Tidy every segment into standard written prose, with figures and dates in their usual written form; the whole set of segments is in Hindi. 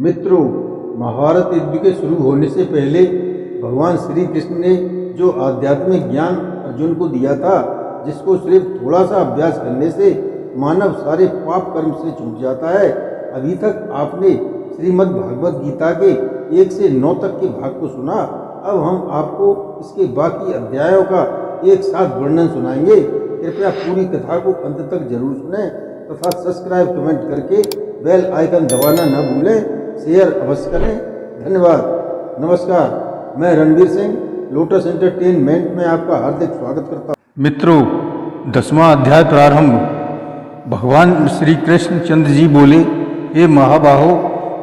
मित्रों, महाभारत युद्ध के शुरू होने से पहले भगवान श्री कृष्ण ने जो आध्यात्मिक ज्ञान अर्जुन को दिया था, जिसको सिर्फ थोड़ा सा अभ्यास करने से मानव सारे पाप कर्म से छूट जाता है। अभी तक आपने श्रीमद् भागवत गीता के 1 से 9 तक के भाग को सुना। अब हम आपको इसके बाकी अध्यायों का एक साथ वर्णन सुनाएंगे। कृपया पूरी कथा को अंत तक जरूर सुनें तथा सब्सक्राइब कमेंट करके बेल आइकन दबाना न भूलें। शेयर अवश्य करें। धन्यवाद। नमस्कार, मैं रणवीर सिंह लोटस एंटरटेनमेंट में आपका हार्दिक स्वागत करता हूँ। मित्रों, 10वां अध्याय प्रारंभ। भगवान श्री कृष्ण चंद्र जी बोले, हे महाबाहो,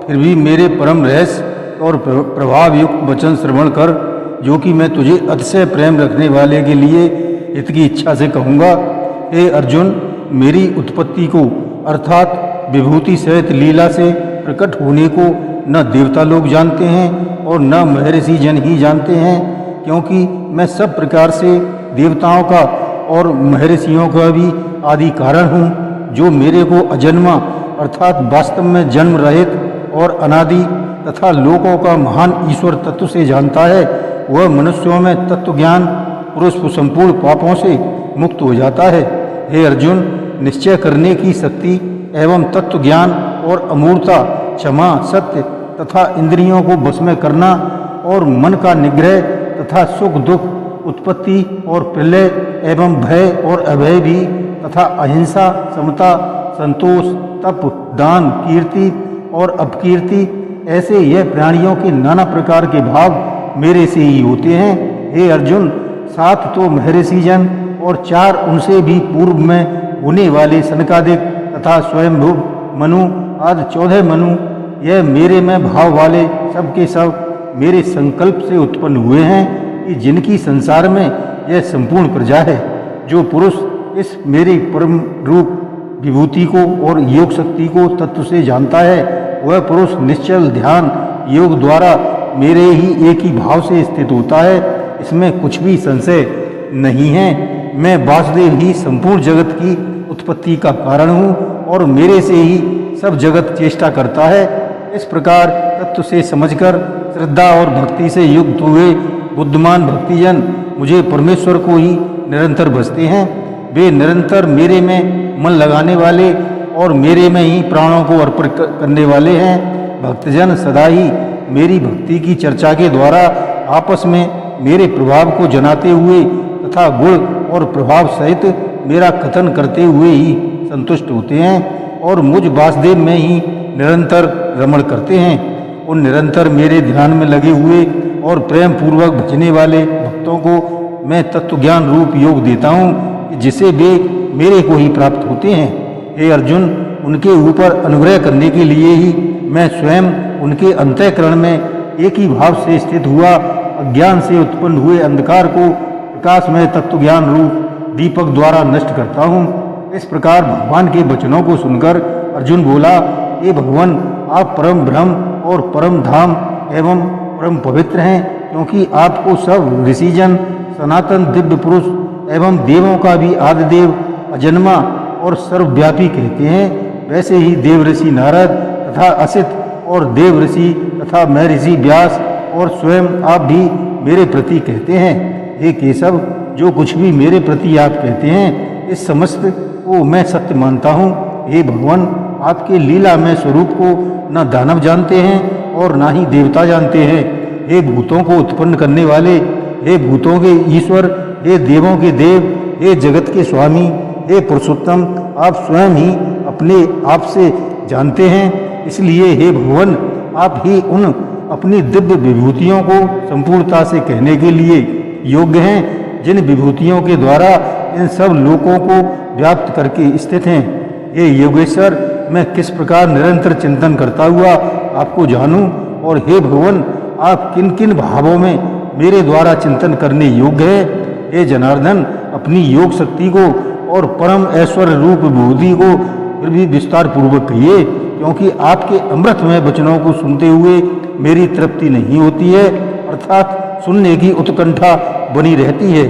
फिर भी मेरे परम रहस्य और प्रभाव युक्त वचन श्रवण कर, जो कि मैं तुझे अतिशय प्रेम रखने वाले के लिए हित की इच्छा से कहूँगा। हे अर्जुन, मेरी उत्पत्ति को अर्थात विभूति सहित लीला से प्रकट होने को न देवता लोग जानते हैं और न महर्षि जन ही जानते हैं, क्योंकि मैं सब प्रकार से देवताओं का और महर्षियों का भी आदि कारण हूँ। जो मेरे को अजन्मा अर्थात वास्तव में जन्म रहित और अनादि तथा लोकों का महान ईश्वर तत्व से जानता है, वह मनुष्यों में तत्व ज्ञान पुरुष संपूर्ण पापों से मुक्त हो जाता है। हे अर्जुन, निश्चय करने की शक्ति एवं तत्व ज्ञान और अमूर्तता, क्षमा, सत्य तथा इंद्रियों को वश में करना और मन का निग्रह तथा सुख दुख, उत्पत्ति और प्रलय एवं भय और अभय भी तथा अहिंसा, समता, संतोष, तप, दान, कीर्ति और अपकीर्ति, ऐसे यह प्राणियों के नाना प्रकार के भाव मेरे से ही होते हैं। हे अर्जुन, 7 तो महर्षि जन और 4 उनसे भी पूर्व में होने वाले सनकादिक तथा स्वयंभू मनु आदि 14 मनु, यह मेरे में भाव वाले सब के सब मेरे संकल्प से उत्पन्न हुए हैं, कि जिनकी संसार में यह संपूर्ण प्रजा है। जो पुरुष इस मेरे परम रूप विभूति को और योग शक्ति को तत्व से जानता है, वह पुरुष निश्चल ध्यान योग द्वारा मेरे ही एक ही भाव से स्थित होता है। इसमें कुछ भी संशय नहीं है। मैं वासुदेव ही संपूर्ण जगत की उत्पत्ति का कारण हूँ और मेरे से ही सब जगत चेष्टा करता है। इस प्रकार तत्व से समझकर श्रद्धा और भक्ति से युक्त हुए बुद्धिमान भक्तिजन मुझे परमेश्वर को ही निरंतर भजते हैं। वे निरंतर मेरे में मन लगाने वाले और मेरे में ही प्राणों को अर्पण करने वाले हैं। भक्तजन सदा ही मेरी भक्ति की चर्चा के द्वारा आपस में मेरे प्रभाव को जनाते हुए तथा गुण और प्रभाव सहित मेरा कथन करते हुए ही संतुष्ट होते हैं और मुझ वासुदेव में ही निरंतर रमण करते हैं। उन निरंतर मेरे ध्यान में लगे हुए और प्रेम पूर्वक भजने वाले भक्तों को मैं तत्व ज्ञान रूप योग देता हूँ, जिसे वे मेरे को ही प्राप्त होते हैं। हे अर्जुन, उनके ऊपर अनुग्रह करने के लिए ही मैं स्वयं उनके अंतःकरण में एक ही भाव से स्थित हुआ अज्ञान से उत्पन्न हुए अंधकार को प्रकाशमय तत्व ज्ञान रूप दीपक द्वारा नष्ट करता हूँ। इस प्रकार भगवान के वचनों को सुनकर अर्जुन बोला, हे भगवान, आप परम ब्रह्म और परम धाम एवं परम पवित्र हैं, क्योंकि आपको सब ऋषिजन सनातन दिव्य पुरुष एवं देवों का भी आदिदेव, अजन्मा और सर्वव्यापी कहते हैं। वैसे ही देव ऋषि नारद तथा असित और देव ऋषि तथा महर्षि व्यास और स्वयं आप भी मेरे प्रति कहते हैं। हे केशव, जो कुछ भी मेरे प्रति आप कहते हैं, इस समस्त को मैं सत्य मानता हूँ। हे भगवान, आपके लीला में स्वरूप को न दानव जानते हैं और न ही देवता जानते हैं। हे भूतों को उत्पन्न करने वाले, हे भूतों के ईश्वर, हे देवों के देव, हे जगत के स्वामी, हे पुरुषोत्तम, आप स्वयं ही अपने आप से जानते हैं। इसलिए हे भगवान, आप ही उन अपनी दिव्य विभूतियों को संपूर्णता से कहने के लिए योग्य हैं, जिन विभूतियों के द्वारा इन सब लोकों को व्याप्त करके स्थित हैं। ये योगेश्वर, मैं किस प्रकार निरंतर चिंतन करता हुआ आपको जानूं, और हे भगवान, आप किन किन भावों में मेरे द्वारा चिंतन करने योग्य है। हे जनार्दन, अपनी योग शक्ति को और परम ऐश्वर्य रूप विभूति को फिर भी विस्तार पूर्वक कहिए, क्योंकि आपके अमृतमय वचनों को सुनते हुए मेरी तृप्ति नहीं होती है, अर्थात सुनने की उत्कंठा बनी रहती है।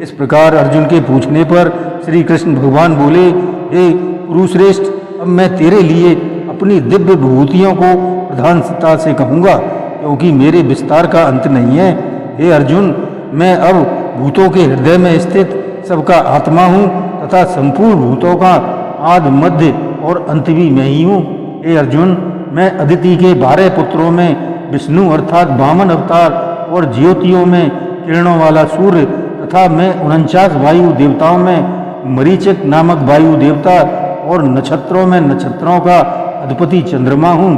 इस प्रकार अर्जुन के पूछने पर श्री कृष्ण भगवान बोले, हे कुरुश्रेष्ठ, अब मैं तेरे लिए अपनी दिव्य विभूतियों को प्रधानता से कहूँगा, क्योंकि मेरे विस्तार का अंत नहीं है। हे अर्जुन, मैं अब भूतों के हृदय में स्थित सबका आत्मा हूँ तथा संपूर्ण भूतों का आदि मध्य और अंत भी मैं ही हूँ। हे अर्जुन, मैं अदिति के 12 पुत्रों में विष्णु अर्थात वामन अवतार और ज्योतियों में किरणों वाला सूर्य तथा मैं 49 वायु देवताओं में मरीचिक नामक वायु देवता और नक्षत्रों में नक्षत्रों का अधिपति चंद्रमा हूँ।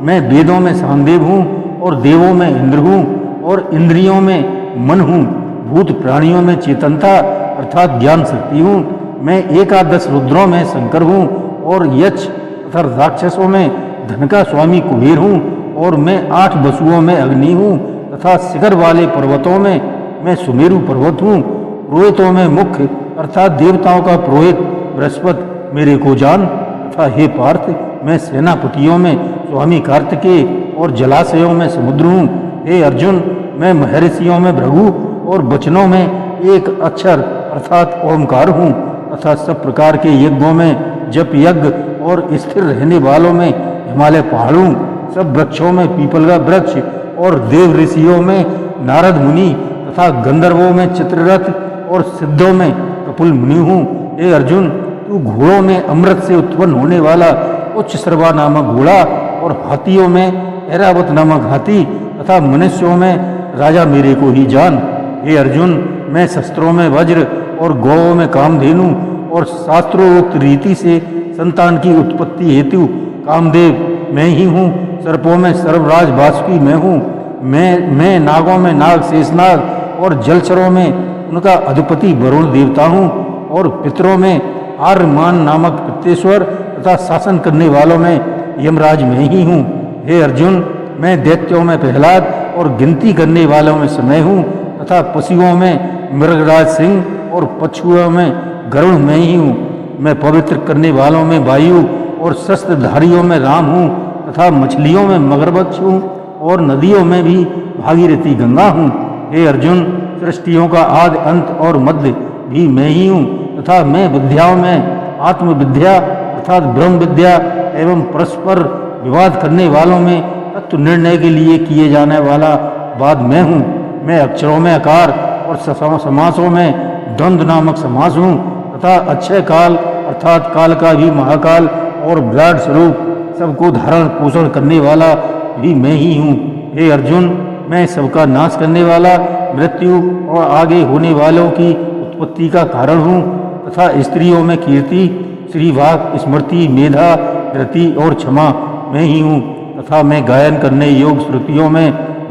मैं वेदों में सामदेव हूँ और देवों में इंद्र हूँ और इंद्रियों में मन हूँ। भूत प्राणियों में चेतनता अर्थात ज्ञान शक्ति हूँ। मैं 11 रुद्रों में शंकर हूँ और यक्ष तथा राक्षसों में धन का स्वामी कुबेर हूँ और मैं 8 वसुओं में अग्नि हूँ तथा शिखर वाले पर्वतों में मैं सुमेरु पर्वत हूँ। पुरोहितों में मुख्य अर्थात देवताओं का पुरोहित बृहस्पति मेरे को जान तथा हे पार्थ, मैं सेनापतियों में स्वामी कार्तिकेय और जलाशयों में समुद्र हूँ। हे अर्जुन, मैं महर्षियों में भृगु और वचनों में एक अक्षर अर्थात ओमकार हूँ तथा सब प्रकार के यज्ञों में जप यज्ञ और स्थिर रहने वालों में हिमालय पहाड़ हूँ। सब वृक्षों में पीपल का वृक्ष और देव ऋषियों में नारद मुनि तथा गंधर्वों में चित्ररथ और सिद्धों में कपिल मुनि हूँ। हे अर्जुन, तू घोड़ों में अमृत से उत्पन्न होने वाला उच्च सर्वा नामक घोड़ा और हाथियों में ऐरावत नामक हाथी तथा मनुष्यों में राजा मेरे को ही जान। हे अर्जुन, मैं शस्त्रों में वज्र और गौओं में कामधेनु और शास्त्रोक्त रीति से संतान की उत्पत्ति हेतु कामदेव मैं ही हूँ। सर्पों में सर्वराज वासुकी मैं हूँ। मैं नागों में नाग शेषनाग और जलचरों में उनका अधिपति वरुण देवता हूँ और पितरों में आर्यमान नामक पित्तेश्वर तथा शासन करने वालों में यमराज मैं ही हूँ। हे अर्जुन, मैं दैत्यों में प्रहलाद और गिनती करने वालों में समय हूँ तथा पशुओं में मृगराज सिंह और पक्षुओं में गरुड़ मैं ही हूँ। मैं पवित्र करने वालों में वायु और शस्त्रधारियों में राम हूँ तथा मछलियों में मगरमच्छ हूँ और नदियों में भी भागीरथी गंगा हूँ। हे अर्जुन, सृष्टियों का आदि अंत और मध्य भी मैं ही हूँ तथा मैं विद्याओं में आत्मविद्या अर्थात ब्रह्म विद्या एवं परस्पर विवाद करने वालों में तत्व निर्णय के लिए किए जाने वाला वाद मैं हूँ। मैं अक्षरों में आकार और समासों में द्वंद्व नामक समास हूँ तथा अक्षय काल अर्थात काल का भी महाकाल और विराट स्वरूप सबको धारण पोषण करने वाला भी मैं ही हूँ। हे अर्जुन, मैं सबका नाश करने वाला मृत्यु और आगे होने वालों की उत्पत्ति का कारण हूँ तथा स्त्रियों में कीर्ति श्रीवाक स्मृति मेधा धृति और क्षमा मैं ही हूँ तथा मैं गायन करने योग श्रुतियों में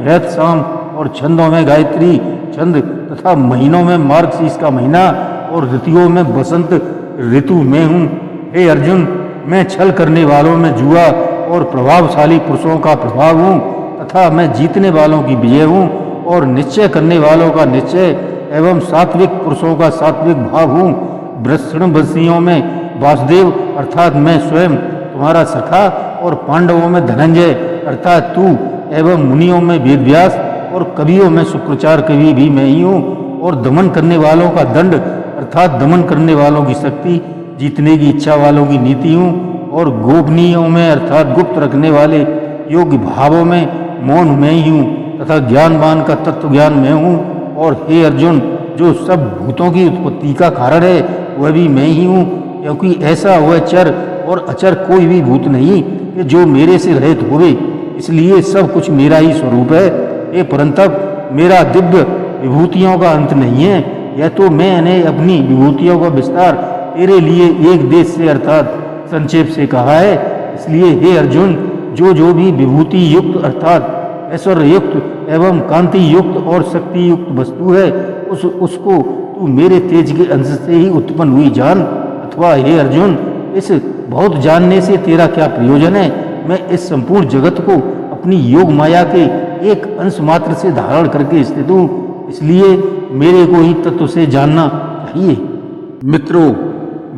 रथ शाम और छंदों में गायत्री छंद तथा महीनों में मार्गशीर्ष का महीना और ऋतुओं में बसंत ऋतु मैं हूँ। हे अर्जुन, मैं छल करने वालों में जुआ और प्रभावशाली पुरुषों का प्रभाव हूँ तथा मैं जीतने वालों की विजय हूँ और निश्चय करने वालों का निश्चय एवं सात्विक पुरुषों का सात्विक भाव हूँ। वृषणवंशियों में वासुदेव अर्थात मैं स्वयं तुम्हारा सखा और पांडवों में धनंजय अर्थात तू एवं मुनियों में वेदव्यास और कवियों में शुक्राचार्य कवि भी मैं ही हूँ और दमन करने वालों का दंड अर्थात दमन करने वालों की शक्ति जीतने की इच्छा वालों की नीति हूँ और गोपनीयों में अर्थात गुप्त रखने वाले योग्य भावों में मौन मैं ही हूँ तथा ज्ञानवान का तत्व ज्ञान मैं हूँ। और हे अर्जुन, जो सब भूतों की उत्पत्ति का कारण है वह भी मैं ही हूँ, क्योंकि ऐसा वह चर और अचर कोई भी भूत नहीं कि जो मेरे से रहित होवे, इसलिए सब कुछ मेरा ही स्वरूप है। हे परंतप, मेरा दिव्य विभूतियों का अंत नहीं है। यह तो मैंने अपनी विभूतियों का विस्तार तेरे लिए एक देश से अर्थात संक्षेप से कहा है। इसलिए हे अर्जुन, जो भी विभूति युक्त अर्थात ऐश्वर्य युक्त एवं कांति युक्त और शक्ति युक्त वस्तु है उसको तू मेरे तेज के अंश से ही उत्पन्न हुई जान। अथवा हे अर्जुन, इस बहुत जानने से तेरा क्या प्रयोजन है? मैं इस संपूर्ण जगत को अपनी योग माया के एक अंश मात्र से धारण करके स्थित हूँ, इसलिए मेरे को ही तत्व से जानना चाहिए। मित्रों,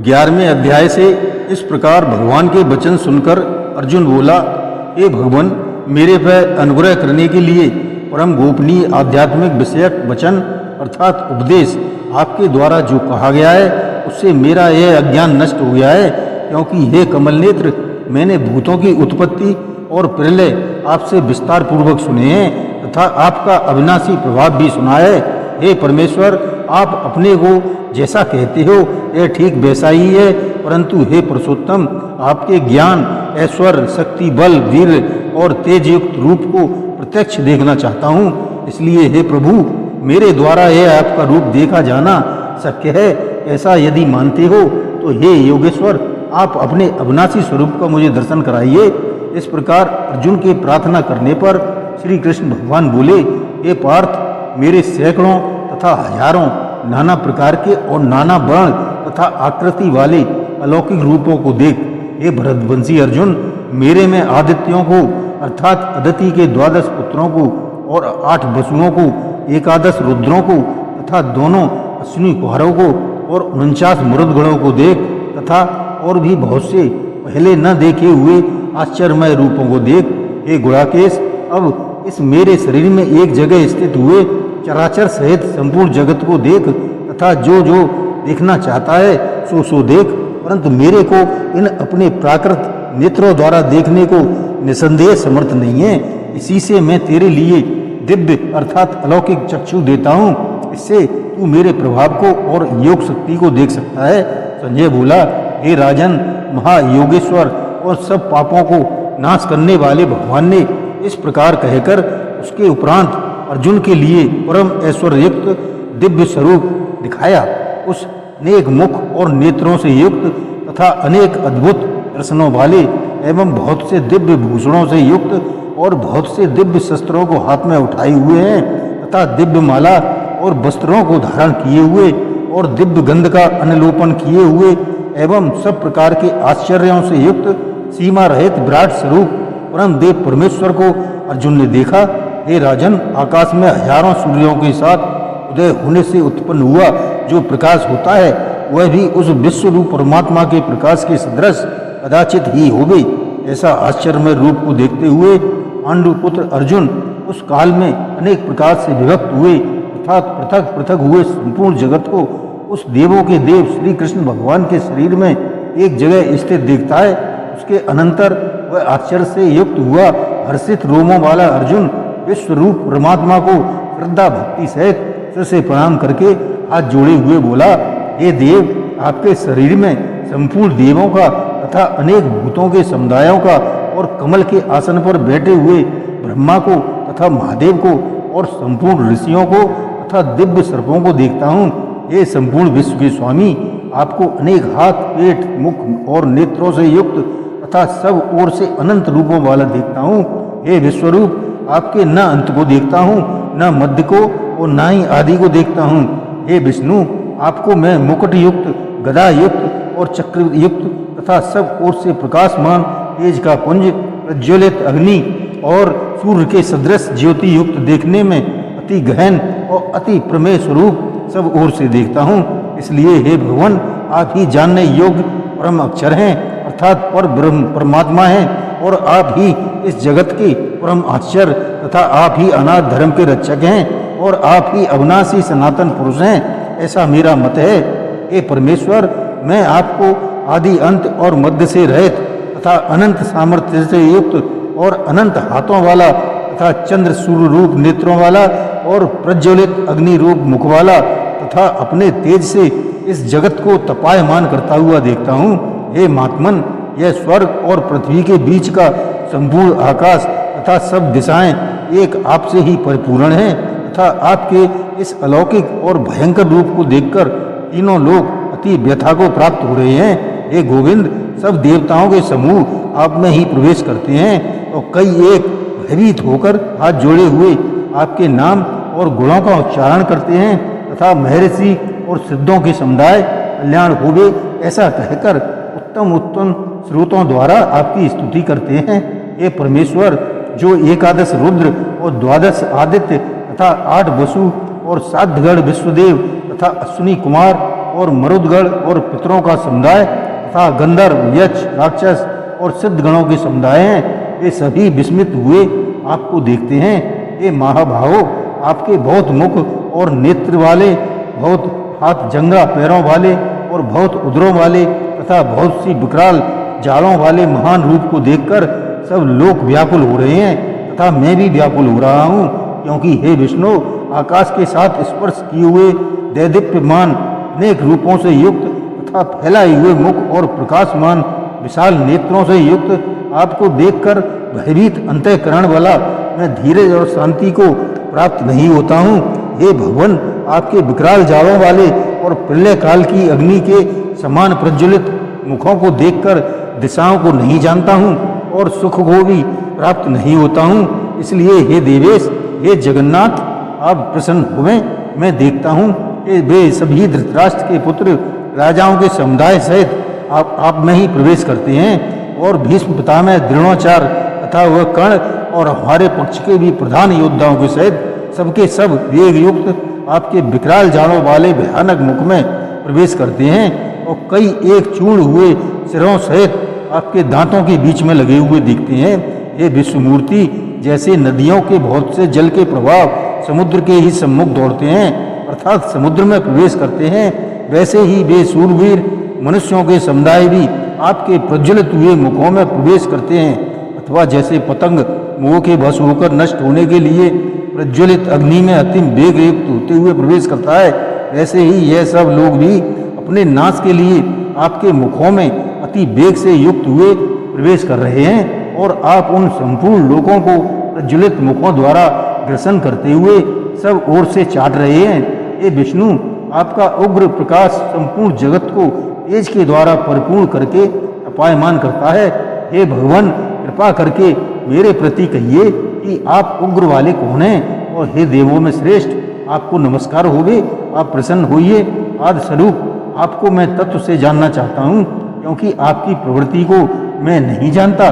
11वें अध्याय से इस प्रकार भगवान के वचन सुनकर अर्जुन बोला, हे भगवान, मेरे पर अनुग्रह करने के लिए परम गोपनीय आध्यात्मिक विषयक वचन अर्थात उपदेश आपके द्वारा जो कहा गया है उससे मेरा यह अज्ञान नष्ट हो गया है। क्योंकि हे कमल नेत्र, मैंने भूतों की उत्पत्ति और प्रलय आपसे विस्तार पूर्वक सुने हैं तथा आपका अविनाशी प्रभाव भी सुना है। हे परमेश्वर, आप अपने को जैसा कहते हो यह ठीक वैसा ही है, परंतु हे पुरुषोत्तम, आपके ज्ञान, ऐश्वर्य, शक्ति, बल, वीर और तेज युक्त रूप को प्रत्यक्ष देखना चाहता हूँ। इसलिए हे प्रभु, मेरे द्वारा यह आपका रूप देखा जाना शक्य है। ऐसा यदि मानते हो तो हे योगेश्वर, आप अपने अविनाशी स्वरूप का मुझे दर्शन कराइए। इस प्रकार अर्जुन के प्रार्थना करने पर श्री कृष्ण भगवान बोले, हे पार्थ, मेरे सैकड़ों तथा हजारों नाना प्रकार के और नाना वर्ण तथा आकृति वाले अलौकिक रूपों को देख। हे भरतवंशी अर्जुन, मेरे में आदित्यों को अर्थात अदिति के 12 पुत्रों को और 8 वसुओं को, 11 रुद्रों को तथा दोनों अश्विनी कुमारों को और 49 मरुदगणों को देख तथा और भी बहुत से पहले न देखे हुए आश्चर्यमय रूपों को देख। हे गुणाकेश, अब इस मेरे शरीर में एक जगह स्थित हुए चराचर सहित संपूर्ण जगत को देख तथा जो जो देखना चाहता है सो सो देख, परंतु मेरे को इन अपने प्राकृत नेत्रों द्वारा देखने को निसंदेह समर्थ नहीं है। इसी से मैं तेरे लिए दिव्य अर्थात अलौकिक चक्षु देता हूँ, इससे तू मेरे प्रभाव को और योग शक्ति को देख सकता है। संजय बोला, हे राजन, महायोगेश्वर और सब पापों को नाश करने वाले भगवान ने इस प्रकार कहकर उसके उपरांत अर्जुन के लिए परम ऐश्वर्ययुक्त दिव्य स्वरूप दिखाया। उस अनेक मुख और नेत्रों से युक्त तथा अनेक अद्भुत दर्शनों वाले एवं बहुत से दिव्य भूषणों से युक्त और बहुत से दिव्य शस्त्रों को हाथ में उठाए हुए हैं तथा दिव्य माला और वस्त्रों को धारण किए हुए और दिव्य गंध का अनलोपन किए हुए एवं सब प्रकार के आश्चर्यों से युक्त सीमा रहित विराट स्वरूप परम देव परमेश्वर को अर्जुन ने देखा। हे राजन, आकाश में हजारों सूर्यों के साथ उदय होने से उत्पन्न हुआ जो प्रकाश होता है वह भी उस विश्व रूप परमात्मा के प्रकाश के सदृश कदाचित ही होवे। ऐसा आश्चर्यमय रूप को देखते हुए पांडुपुत्र अर्जुन उस काल में अनेक प्रकार से विभक्त हुए अर्थात पृथक पृथक हुए संपूर्ण जगत को उस देवों के देव श्री कृष्ण भगवान के शरीर में एक जगह स्थित देखता है। उसके अनंतर वह आश्चर्य से युक्त हुआ हर्षित रोमों वाला अर्जुन विश्व रूप परमात्मा को श्रद्धा भक्ति सहित सिर से प्रणाम करके हाथ जोड़े हुए बोला, हे देव, आपके शरीर में संपूर्ण देवों का तथा अनेक भूतों के समुदायों का और कमल के आसन पर बैठे हुए ब्रह्मा को तथा महादेव को और संपूर्ण ऋषियों को तथा दिव्य सर्पों को देखता हूँ। हे संपूर्ण विश्व के स्वामी, आपको अनेक हाथ, पेट, मुख और नेत्रों से युक्त तथा सब ओर से अनंत रूपों वाला देखता हूँ। हे विश्वरूप, आपके न अंत को देखता हूँ, न मध्य को और न ही आदि को देखता हूँ। हे विष्णु, आपको मैं मुकुट युक्त, गदा युक्त और चक्र युक्त तथा सब ओर से प्रकाशमान तेज का पुंज, प्रज्वलित अग्नि और सूर्य के सदृश ज्योति युक्त देखने में अति गहन और अति प्रमेय स्वरूप सब ओर से देखता हूँ। इसलिए हे भगवान, आप ही जानने योग्य परम अक्षर हैं अर्थात पर ब्रह्म परमात्मा हैं और आप ही इस जगत के परम आश्चर्य तथा आप ही अनाथ धर्म के रक्षक हैं और आप ही अविनाशी सनातन पुरुष हैं, ऐसा मेरा मत है। हे परमेश्वर, मैं आपको आदि अंत और मध्य से रहित तथा अनंत सामर्थ्य से युक्त और अनंत हाथों वाला तथा चंद्र सूर्य रूप नेत्रों वाला और प्रज्वलित अग्नि रूप मुख वाला तथा अपने तेज से इस जगत को तपायमान करता हुआ देखता हूँ। हे महात्मन, यह स्वर्ग और पृथ्वी के बीच का संपूर्ण आकाश तथा सब दिशाएं एक आपसे ही परिपूर्ण हैं तथा आपके इस अलौकिक और भयंकर रूप को देखकर तीनों लोग अति व्यथा को प्राप्त हो रहे हैं। हे गोविंद, सब देवताओं के समूह आप में ही प्रवेश करते हैं और कई एक भयभीत होकर हाथ जोड़े हुए आपके नाम और गुणों का उच्चारण करते हैं तथा महर्षि और सिद्धों के समुदाय कल्याण होवे ऐसा कहकर उत्तम उत्तम स्रोतों द्वारा आपकी स्तुति करते हैं। हे परमेश्वर, जो 11 रुद्र और 12 आदित्य तथा 8 वसु और 7 गण विश्वदेव तथा अश्विनी कुमार और मरुदगण और पितरों का समुदाय तथा गंधर्व, यक्ष, राक्षस और सिद्ध गणों के समुदाय हैं, वे सभी विस्मित हुए आपको देखते हैं। हे महाभाहो, आपके बहुत मुख और नेत्र वाले, बहुत हाथ जंगा पैरों वाले और बहुत उदरों वाले तथा बहुत सी विकराल जालों वाले महान रूप को देखकर सब लोग व्याकुल हो रहे हैं तथा मैं भी व्याकुल हो रहा हूँ, क्योंकि हे विष्णु, आकाश के साथ स्पर्श किए हुए दैदीप्यमान अनेक रूपों से युक्त तथा फैलाए हुए मुख और प्रकाशमान विशाल नेत्रों से युक्त आपको देखकर भयभीत अंतःकरण वाला मैं धीरज और शांति को प्राप्त नहीं होता हूँ। हे भगवान, आपके विकराल जालों वाले और प्रलय काल की अग्नि के समान प्रज्वलित मुखों को देखकर दिशाओं को नहीं जानता हूँ और सुख को भी प्राप्त नहीं होता हूँ। इसलिए हे देवेश, हे जगन्नाथ, आप प्रसन्न हुए। मैं देखता हूँ कि वे सभी धृतराष्ट्र के पुत्र राजाओं के समुदाय सहित आप में ही प्रवेश करते हैं और भीष्म पितामह, द्रोणाचार्य तथा वह कर्ण और हमारे पक्ष के भी प्रधान योद्धाओं के सहित सबके सब वेग युक्त आपके विकराल जालों वाले भयानक मुख में प्रवेश करते हैं और कई एक चूर्ण हुए सिरों सहित आपके दांतों के बीच में लगे हुए दिखते हैं। ये विश्वमूर्ति, जैसे नदियों के बहुत से जल के प्रभाव समुद्र के ही सम्मुख दौड़ते हैं अर्थात समुद्र में प्रवेश करते हैं, वैसे ही वे शूरवीर मनुष्यों के समुदाय भी आपके प्रज्वलित हुए मुखों में प्रवेश करते हैं। अथवा जैसे पतंग मोह के वश होकर नष्ट होने के लिए प्रज्वलित अग्नि में अतिम वेग युक्त होते हुए प्रवेश करता है, वैसे ही यह सब लोग भी अपने नाश के लिए आपके मुखों में अति वेग से युक्त हुए प्रवेश कर रहे हैं और आप उन संपूर्ण लोगों को प्रज्वलित मुखों द्वारा ग्रसन करते हुए सब ओर से चाट रहे हैं। ये विष्णु, आपका उग्र प्रकाश संपूर्ण जगत को तेज के द्वारा परिपूर्ण करके अपायमान करता है। हे भगवान, कृपा करके मेरे प्रति कहिए कि आप उग्र वाले कौन हैं, और हे देवों में श्रेष्ठ, आपको नमस्कार होवे, आप प्रसन्न होइए। आदि स्वरूप आपको मैं तत्व से जानना चाहता हूँ, क्योंकि आपकी प्रवृत्ति को मैं नहीं जानता।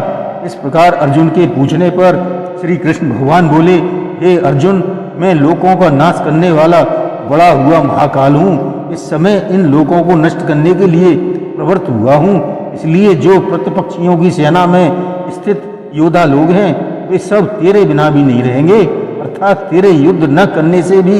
इस प्रकार अर्जुन के पूछने पर श्री कृष्ण भगवान बोले, हे अर्जुन, मैं लोगों का नाश करने वाला बड़ा हुआ महाकाल हूँ। इस समय इन लोगों को नष्ट करने के लिए प्रवृत्त हुआ हूँ। इसलिए जो प्रतिपक्षियों की सेना में स्थित योद्धा लोग हैं, वे सब तेरे बिना भी नहीं रहेंगे, अर्थात तेरे युद्ध न करने से भी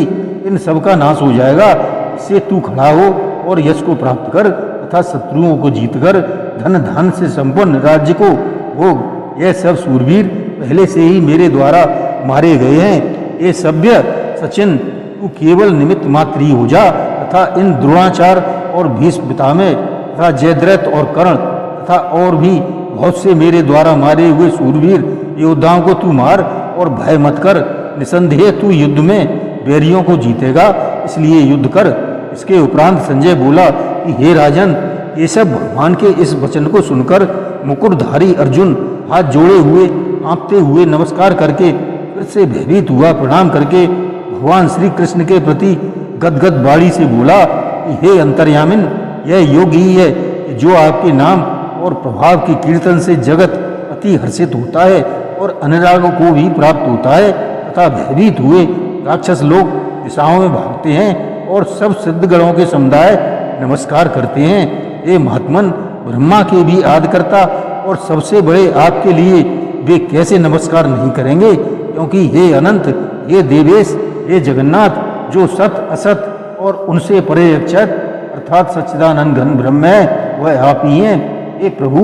इन सब का नाश हो जाएगा। इससे तू खड़ा हो और यश को प्राप्त कर तथा शत्रुओं को जीतकर धन धान से संपन्न राज्य को भोग। यह सब सूरवीर पहले से ही मेरे द्वारा मारे गए हैं। ये सभ्य सचिन, तू केवल निमित्त मात्र ही हो जा तथा इन द्रोणाचार्य और भीष्म पितामह तथा जयद्रथ और कर्ण तथा और भी बहुत से मेरे द्वारा मारे हुए सूरवीर योद्धाओं को तू मार और भय मत कर। निसंदेह तू युद्ध में बैरियों को जीतेगा, इसलिए युद्ध कर। इसके उपरांत संजय बोला कि हे राजन, ये सब भगवान के इस वचन को सुनकर मुकुटधारी अर्जुन हाथ जोड़े हुए कांपते हुए नमस्कार करके फिर से भयभीत हुआ प्रणाम करके भगवान श्री कृष्ण के प्रति गदगद वाणी से बोला कि हे अंतर्यामिन, यह योग ही है कि जो आपके नाम और प्रभाव की कीर्तन से जगत अति हर्षित होता है और अनुराग को भी प्राप्त होता है तथा भयभीत हुए राक्षस लोग दिशाओं में भागते हैं और सब सिद्धगणों के समुदाय नमस्कार करते हैं। ये महात्मन, ब्रह्मा के भी आदिकर्ता और सबसे बड़े आपके लिए वे कैसे नमस्कार नहीं करेंगे, क्योंकि हे अनंत, हे देवेश, हे जगन्नाथ, जो सत असत और उनसे परे अक्षर अर्थात सच्चिदानंद घन ब्रह्म है, वह आप ही हैं। हे प्रभु,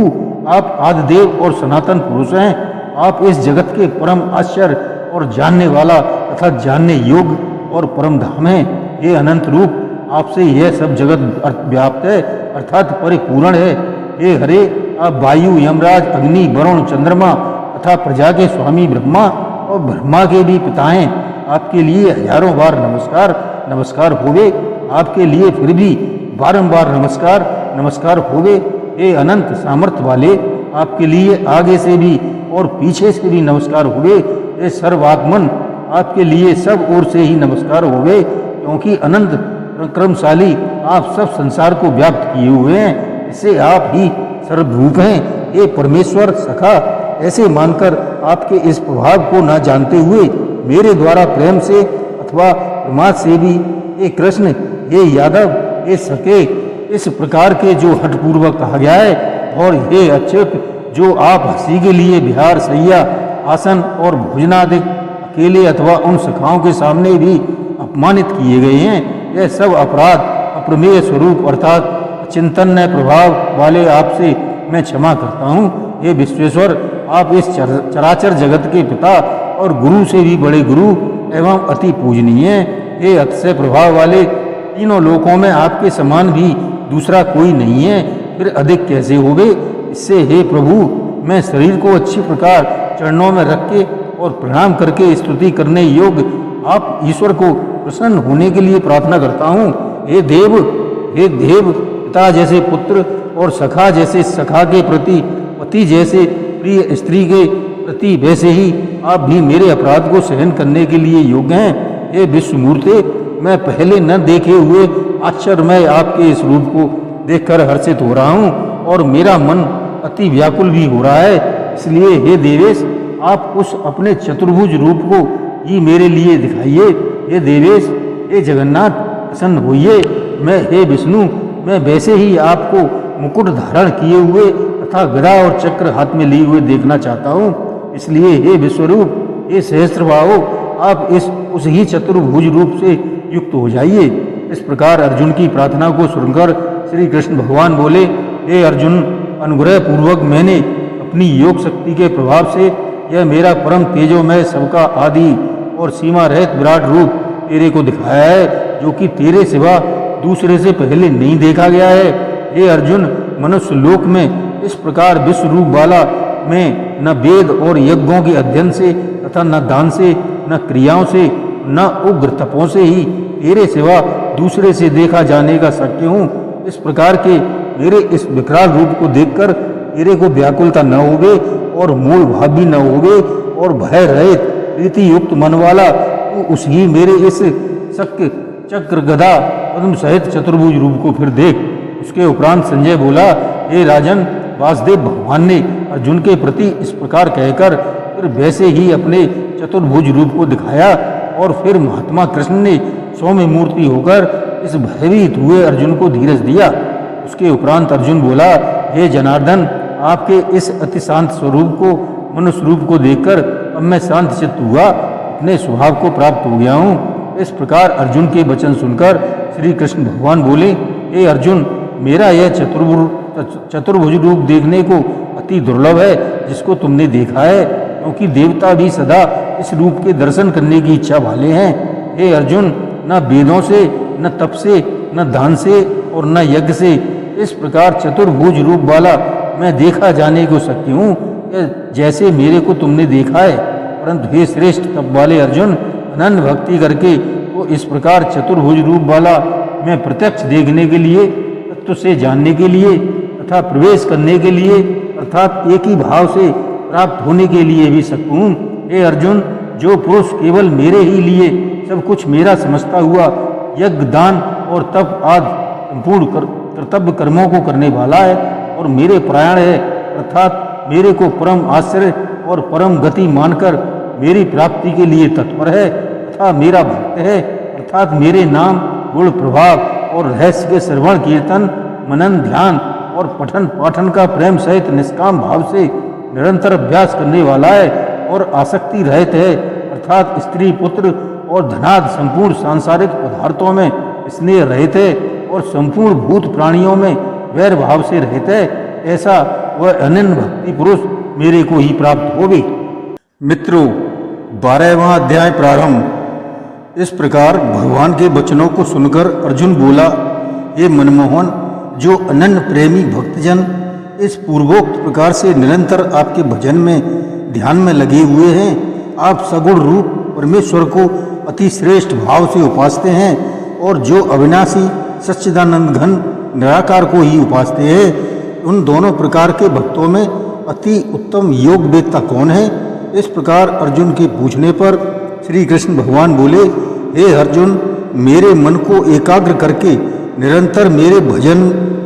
आप आदिदेव और सनातन पुरुष हैं। आप इस जगत के परम आश्चर्य और जानने वाला तथा जानने योग्य और परम धाम हैं। हे अनंत रूप, आपसे यह सब जगत व्याप्त है अर्थात परिपूर्ण है। हे हरे, आप वायु, यमराज, अग्नि, वरुण, चंद्रमा तथा प्रजा के स्वामी ब्रह्मा और ब्रह्मा के भी पिता हैं। आपके लिए हजारों बार नमस्कार नमस्कार होवे, आपके लिए फिर भी बारंबार नमस्कार नमस्कार होवे। हे अनंत सामर्थ्य वाले, आपके लिए आगे से भी और पीछे से भी नमस्कार होवे। हे सर्वात्मन, आपके लिए सब ओर से ही नमस्कार होवे, क्योंकि अनंत क्रमशाली आप सब संसार को व्याप्त किए हुए हैं। इससे आप ही सर्वभूत हैं। हे परमेश्वर सखा, ऐसे मानकर आपके इस प्रभाव को न जानते हुए मेरे द्वारा प्रेम से अथवा प्रमाद से भी हे कृष्ण, हे यादव, हे सके, इस प्रकार के जो हठपूर्वक कहा गया है, और हे अच्युत, जो आप हंसी के लिए विहार, शैया, आसन और भोजनादि अकेले अथवा उन सखाओं के सामने भी अपमानित किए गए हैं, यह सब अपराध अप्रमेय स्वरूप अर्थात चिंतन प्रभाव वाले आपसे मैं क्षमा करता हूँ। हे विश्वेश्वर, आप इस चराचर जगत के पिता और गुरु से भी बड़े गुरु एवं अति पूजनीय। हे अतिशय प्रभाव वाले, तीनों लोकों में आपके समान भी दूसरा कोई नहीं है, फिर अधिक कैसे होवे। इससे हे प्रभु, मैं शरीर को अच्छी प्रकार चरणों में रख के और प्रणाम करके स्तुति करने योग्य आप ईश्वर को प्रसन्न होने के लिए प्रार्थना करता हूँ। हे देव, पिता जैसे पुत्र और सखा जैसे सखा के प्रति, पति जैसे प्रिय स्त्री के प्रति, वैसे ही आप भी मेरे अपराध को सहन करने के लिए योग्य हैं। हे विश्वमूर्ते, मैं पहले न देखे हुए आश्चर्यमय आपके इस रूप को देखकर हर्षित हो रहा हूँ और मेरा मन अति व्याकुल भी हो रहा है। इसलिए हे देवेश, आप उस अपने चतुर्भुज रूप को ही मेरे लिए दिखाइए। हे देवेश, हे जगन्नाथ, प्रसन्न होइए। हे विष्णु, मैं वैसे ही आपको मुकुट धारण किए हुए तथा गदा और चक्र हाथ में लिए हुए देखना चाहता हूँ। इसलिए हे विश्वरूप, हे सहस्त्रबाहो, आप उस ही चतुर्भुज रूप से युक्त हो जाइए। इस प्रकार अर्जुन की प्रार्थना को सुनकर श्री कृष्ण भगवान बोले, हे अर्जुन, अनुग्रह पूर्वक मैंने अपनी योग शक्ति के प्रभाव से यह मेरा परम तेजोमय सबका आदि और सीमा रहित विराट रूप तेरे को दिखाया है, जो कि तेरे सिवा दूसरे से पहले नहीं देखा गया है। हे अर्जुन, मनुष्य लोक में इस प्रकार विश्व रूप वाला मैं न वेद और यज्ञों के अध्ययन से तथा न दान से, न क्रियाओं से, न उग्र तपों से ही तेरे सिवा दूसरे से देखा जाने का शक्य हूँ। इस प्रकार के मेरे इस विकराल रूप को देखकर तेरे को व्याकुलता न होवे और मूल भाव भी न होवे और भय रहित प्रीति युक्त मन वाला तू उस ही मेरे इस शक्य चक्र गदा पद्म सहित चतुर्भुज रूप को फिर देख। उसके उपरांत संजय बोला, हे राजन, वासुदेव भगवान ने अर्जुन के प्रति इस प्रकार कहकर फिर वैसे ही अपने चतुर्भुज रूप को दिखाया और फिर महात्मा कृष्ण ने सौम्य मूर्ति होकर इस भयभीत हुए अर्जुन को धीरज दिया। उसके उपरांत अर्जुन बोला, हे जनार्दन, आपके इस अति शांत स्वरूप को, मनुष्य रूप को देखकर अब मैं शांत चित्त हुआ, अपने स्वभाव को प्राप्त हो गया हूँ। इस प्रकार अर्जुन के वचन सुनकर श्री कृष्ण भगवान बोले, हे अर्जुन, मेरा यह चतुर्भुज रूप देखने को अति दुर्लभ है, जिसको तुमने देखा है, क्योंकि देवता भी सदा इस रूप के दर्शन करने की इच्छा वाले हैं। हे अर्जुन, न वेदों से, न तप से, न दान से और न यज्ञ से इस प्रकार चतुर्भुज रूप वाला मैं देखा जाने को शक्य हूँ, जैसे मेरे को तुमने देखा है। परंतु हे श्रेष्ठ तप वाले अर्जुन, अनन्य भक्ति करके तो इस प्रकार चतुर्भुज रूप वाला मैं प्रत्यक्ष देखने के लिए, तत्व से जानने के लिए तथा प्रवेश करने के लिए अर्थात एक ही भाव से प्राप्त होने के लिए भी शक्य हूँ। हे अर्जुन, जो पुरुष केवल मेरे ही लिए सब कुछ मेरा समझता हुआ यज्ञ, दान और तप आदि संपूर्ण कर्तव्य कर्मों को करने वाला है और मेरे परायण है, अर्थात मेरे को परम आश्रय और परम गति मानकर मेरी प्राप्ति के लिए तत्पर है तथा मेरा भक्त है, अर्थात मेरे नाम, गुण, प्रभाव और रहस्य के श्रवण, कीर्तन, मनन, ध्यान और पठन पाठन का प्रेम सहित निष्काम भाव से निरंतर अभ्यास करने वाला है और आसक्ति रहित है, अर्थात स्त्री, पुत्र और धनादि संपूर्ण सांसारिक पदार्थों में स्नेह रहित है और संपूर्ण भूत प्राणियों में वैर भाव से रहित है। ऐसा वह अनन्य भक्ति पुरुष मेरे को ही प्राप्त होगी। मित्रों, 12वां अध्याय प्रारंभ। इस प्रकार भगवान के वचनों को सुनकर अर्जुन बोला, हे मनमोहन, जो अनन्य प्रेमी भक्तजन इस पूर्वोक्त प्रकार से निरंतर आपके भजन में ध्यान में लगे हुए हैं, आप सगुण रूप परमेश्वर को अति श्रेष्ठ भाव से उपासते हैं और जो अविनाशी सच्चिदानंद घन निराकार को ही उपासते हैं, उन दोनों प्रकार के भक्तों में अति उत्तम योग वेत्ता कौन है? इस प्रकार अर्जुन के पूछने पर श्री कृष्ण भगवान बोले, हे अर्जुन, मेरे मन को एकाग्र करके निरंतर मेरे भजन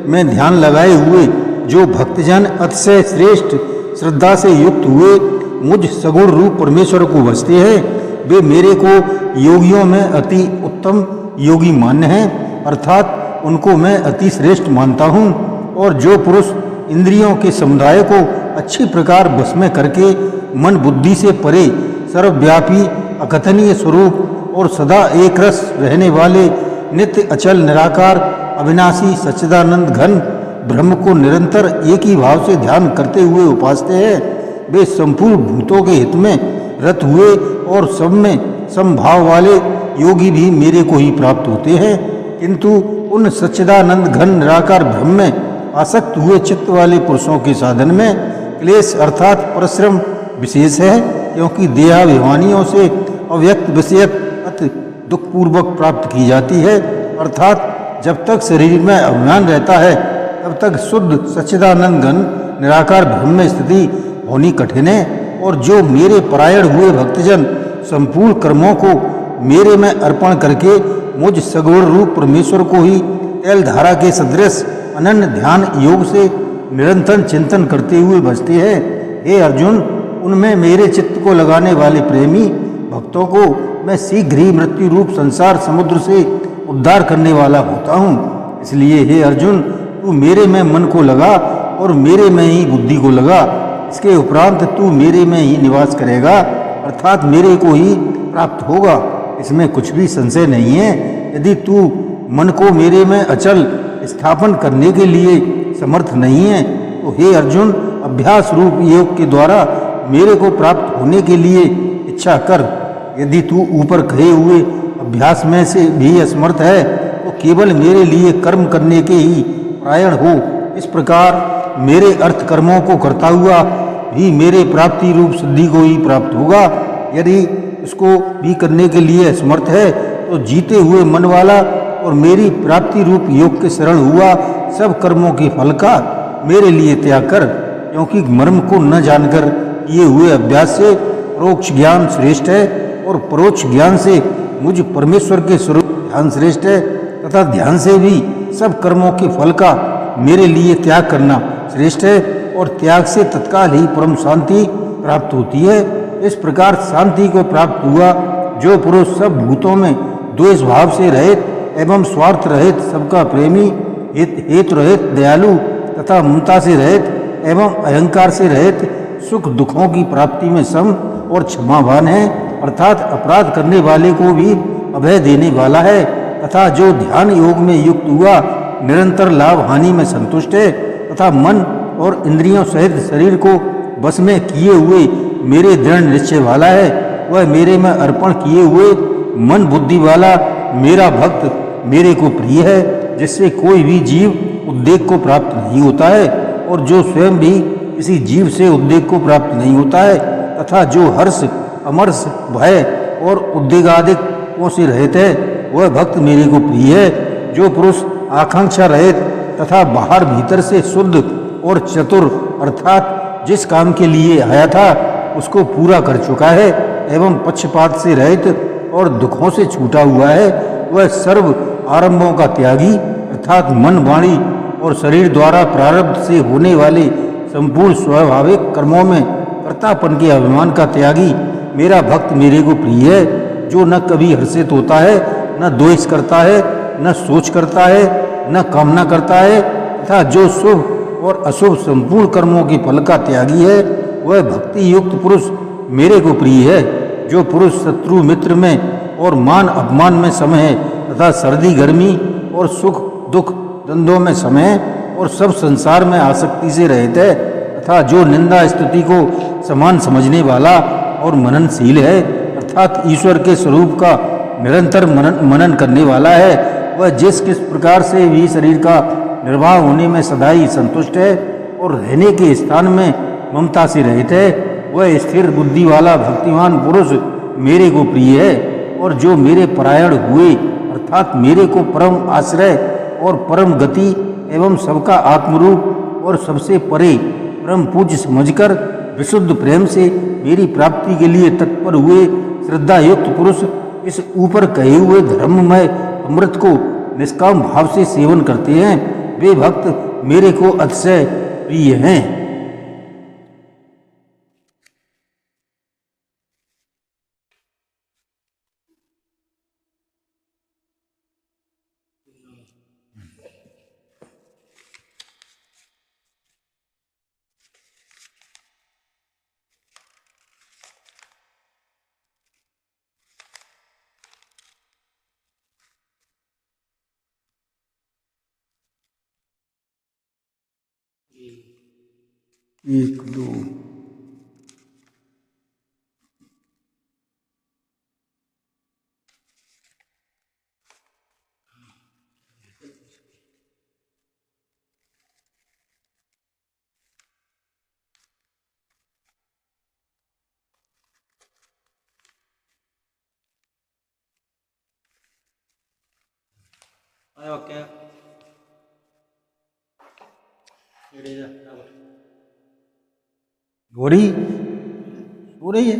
में ध्यान लगाए हुए जो भक्तजन अतिशय श्रेष्ठ श्रद्धा से युक्त हुए मुझ सगुण रूप परमेश्वर को भजते हैं, वे मेरे को योगियों में अति उत्तम योगी मान्य हैं, अर्थात उनको मैं अति श्रेष्ठ मानता हूँ। और जो पुरुष इंद्रियों के समुदाय को अच्छी प्रकार बस में करके मन बुद्धि से परे सर्वव्यापी अकथनीय स्वरूप और सदा एक रस रहने वाले नित्य अचल निराकार अविनाशी सच्चिदानंद घन ब्रह्म को निरंतर एक ही भाव से ध्यान करते हुए उपासते हैं, वे संपूर्ण भूतों के हित में रत हुए और सब में समभाव वाले योगी भी मेरे को ही प्राप्त होते हैं। किंतु उन सच्चिदानंद घन निराकार ब्रह्म में आसक्त हुए चित्त वाले पुरुषों के साधन में क्लेश अर्थात परिश्रम विशेष है, क्योंकि देहाभिमानियों से अव्यक्त विषयक अति दुखपूर्वक प्राप्त की जाती है। अर्थात जब तक शरीर में अभिमान रहता है तब तक शुद्ध सच्चिदानंद घन निराकार ब्रह्म में स्थिति होनी कठिन है। और जो मेरे परायण हुए भक्तजन संपूर्ण कर्मों को मेरे में अर्पण करके मुझ सगुण रूप परमेश्वर को ही तेल धारा के सदृश अनन्य ध्यान योग से निरंतर चिंतन करते हुए बसते हैं, हे अर्जुन, उनमें मेरे चित्त को लगाने वाले प्रेमी भक्तों को मैं शीघ्र ही मृत्यु रूप संसार समुद्र से उद्धार करने वाला होता हूँ। इसलिए हे अर्जुन, तू मेरे में मन को लगा और मेरे में ही बुद्धि को लगा। इसके उपरांत तू मेरे में ही निवास करेगा, अर्थात मेरे को ही प्राप्त होगा। इसमें कुछ भी संशय नहीं है। यदि तू मन को मेरे में अचल स्थापन करने के लिए समर्थ नहीं है तो हे अर्जुन, अभ्यास रूप योग के द्वारा मेरे को प्राप्त होने के लिए इच्छा कर। यदि तू ऊपर कहे हुए अभ्यास में से भी असमर्थ है तो केवल मेरे लिए कर्म करने के ही परायण हो। इस प्रकार मेरे अर्थ कर्मों को करता हुआ भी मेरे प्राप्ति रूप सिद्धि को ही प्राप्त होगा। यदि इसको भी करने के लिए असमर्थ है तो जीते हुए मन वाला और मेरी प्राप्ति रूप योग के शरण हुआ सब कर्मों के फल का मेरे लिए त्याग कर, क्योंकि मर्म को न जानकर किए हुए अभ्यास से परोक्ष ज्ञान श्रेष्ठ है और परोक्ष ज्ञान से मुझ परमेश्वर के स्वरूप ध्यान श्रेष्ठ है, तथा ध्यान से भी सब कर्मों के फल का मेरे लिए त्याग करना श्रेष्ठ है, और त्याग से तत्काल ही परम शांति प्राप्त होती है। इस प्रकार शांति को प्राप्त हुआ जो पुरुष सब भूतों में द्वेष भाव से रहित एवं स्वार्थ रहित, सबका प्रेमी, हेतु रहित, दयालु तथा ममता से रहित एवं अहंकार से रहित, सुख दुखों की प्राप्ति में सम और क्षमावान है, अर्थात अपराध करने वाले को भी अभय देने वाला है, तथा जो ध्यान योग में युक्त हुआ निरंतर लाभ हानि में संतुष्ट है, तथा मन और इंद्रियों सहित शरीर को बस में किए हुए मेरे दृढ़ निश्चय वाला है, वह मेरे में अर्पण किए हुए मन बुद्धि वाला मेरा भक्त मेरे को प्रिय है, जिससे कोई भी जीव उद्वेग को प्राप्त नहीं होता है, और जो स्वयं भी किसी जीव से उद्वेग को प्राप्त नहीं होता है, तथा जो हर्ष, अमर्ष, भय और उद्वेगादिकों से रहित है, वह भक्त मेरे को प्रिय है। जो पुरुष आकांक्षा रहित तथा बाहर भीतर से शुद्ध और चतुर, अर्थात जिस काम के लिए आया था उसको पूरा कर चुका है एवं पक्षपात से रहित और दुखों से छूटा हुआ है, वह सर्व आरंभों का त्यागी, अर्थात मन, वाणी और शरीर द्वारा प्रारब्ध से होने वाले संपूर्ण स्वाभाविक कर्मों में कर्तापन के अभिमान का त्यागी मेरा भक्त मेरे को प्रिय है। जो न कभी हर्षित होता है, न द्वेष करता है, न सोच करता है, न कामना करता है, तथा जो शुभ और अशुभ संपूर्ण कर्मों के फल का त्यागी है, वह भक्ति युक्त पुरुष मेरे को प्रिय है। जो पुरुष शत्रु मित्र में और मान अपमान में सम है, तथा सर्दी गर्मी और सुख दुख द्वंद्वों में सम है, और सब संसार में आसक्ति से रहित है, तथा जो निंदा स्तुति को समान समझने वाला और मननशील है, अर्थात ईश्वर के स्वरूप का निरंतर मनन करने वाला है, वह जिस किस प्रकार से भी शरीर का निर्वाह होने में सदा ही संतुष्ट है और रहने के स्थान में ममता से रहित है, वह स्थिर बुद्धि वाला भक्तिमान पुरुष मेरे को प्रिय है। और जो मेरे परायण हुए, अर्थात मेरे को परम आश्रय और परम गति एवं सबका आत्मरूप और सबसे परे परम पूज्य समझकर विशुद्ध प्रेम से मेरी प्राप्ति के लिए तत्पर हुए श्रद्धा युक्त पुरुष इस ऊपर कहे हुए धर्ममय अमृत को निष्काम भाव से सेवन करते हैं, वे भक्त मेरे को अतिशय प्रिय हैं। एक दो ओके घोड़ी सो रही है।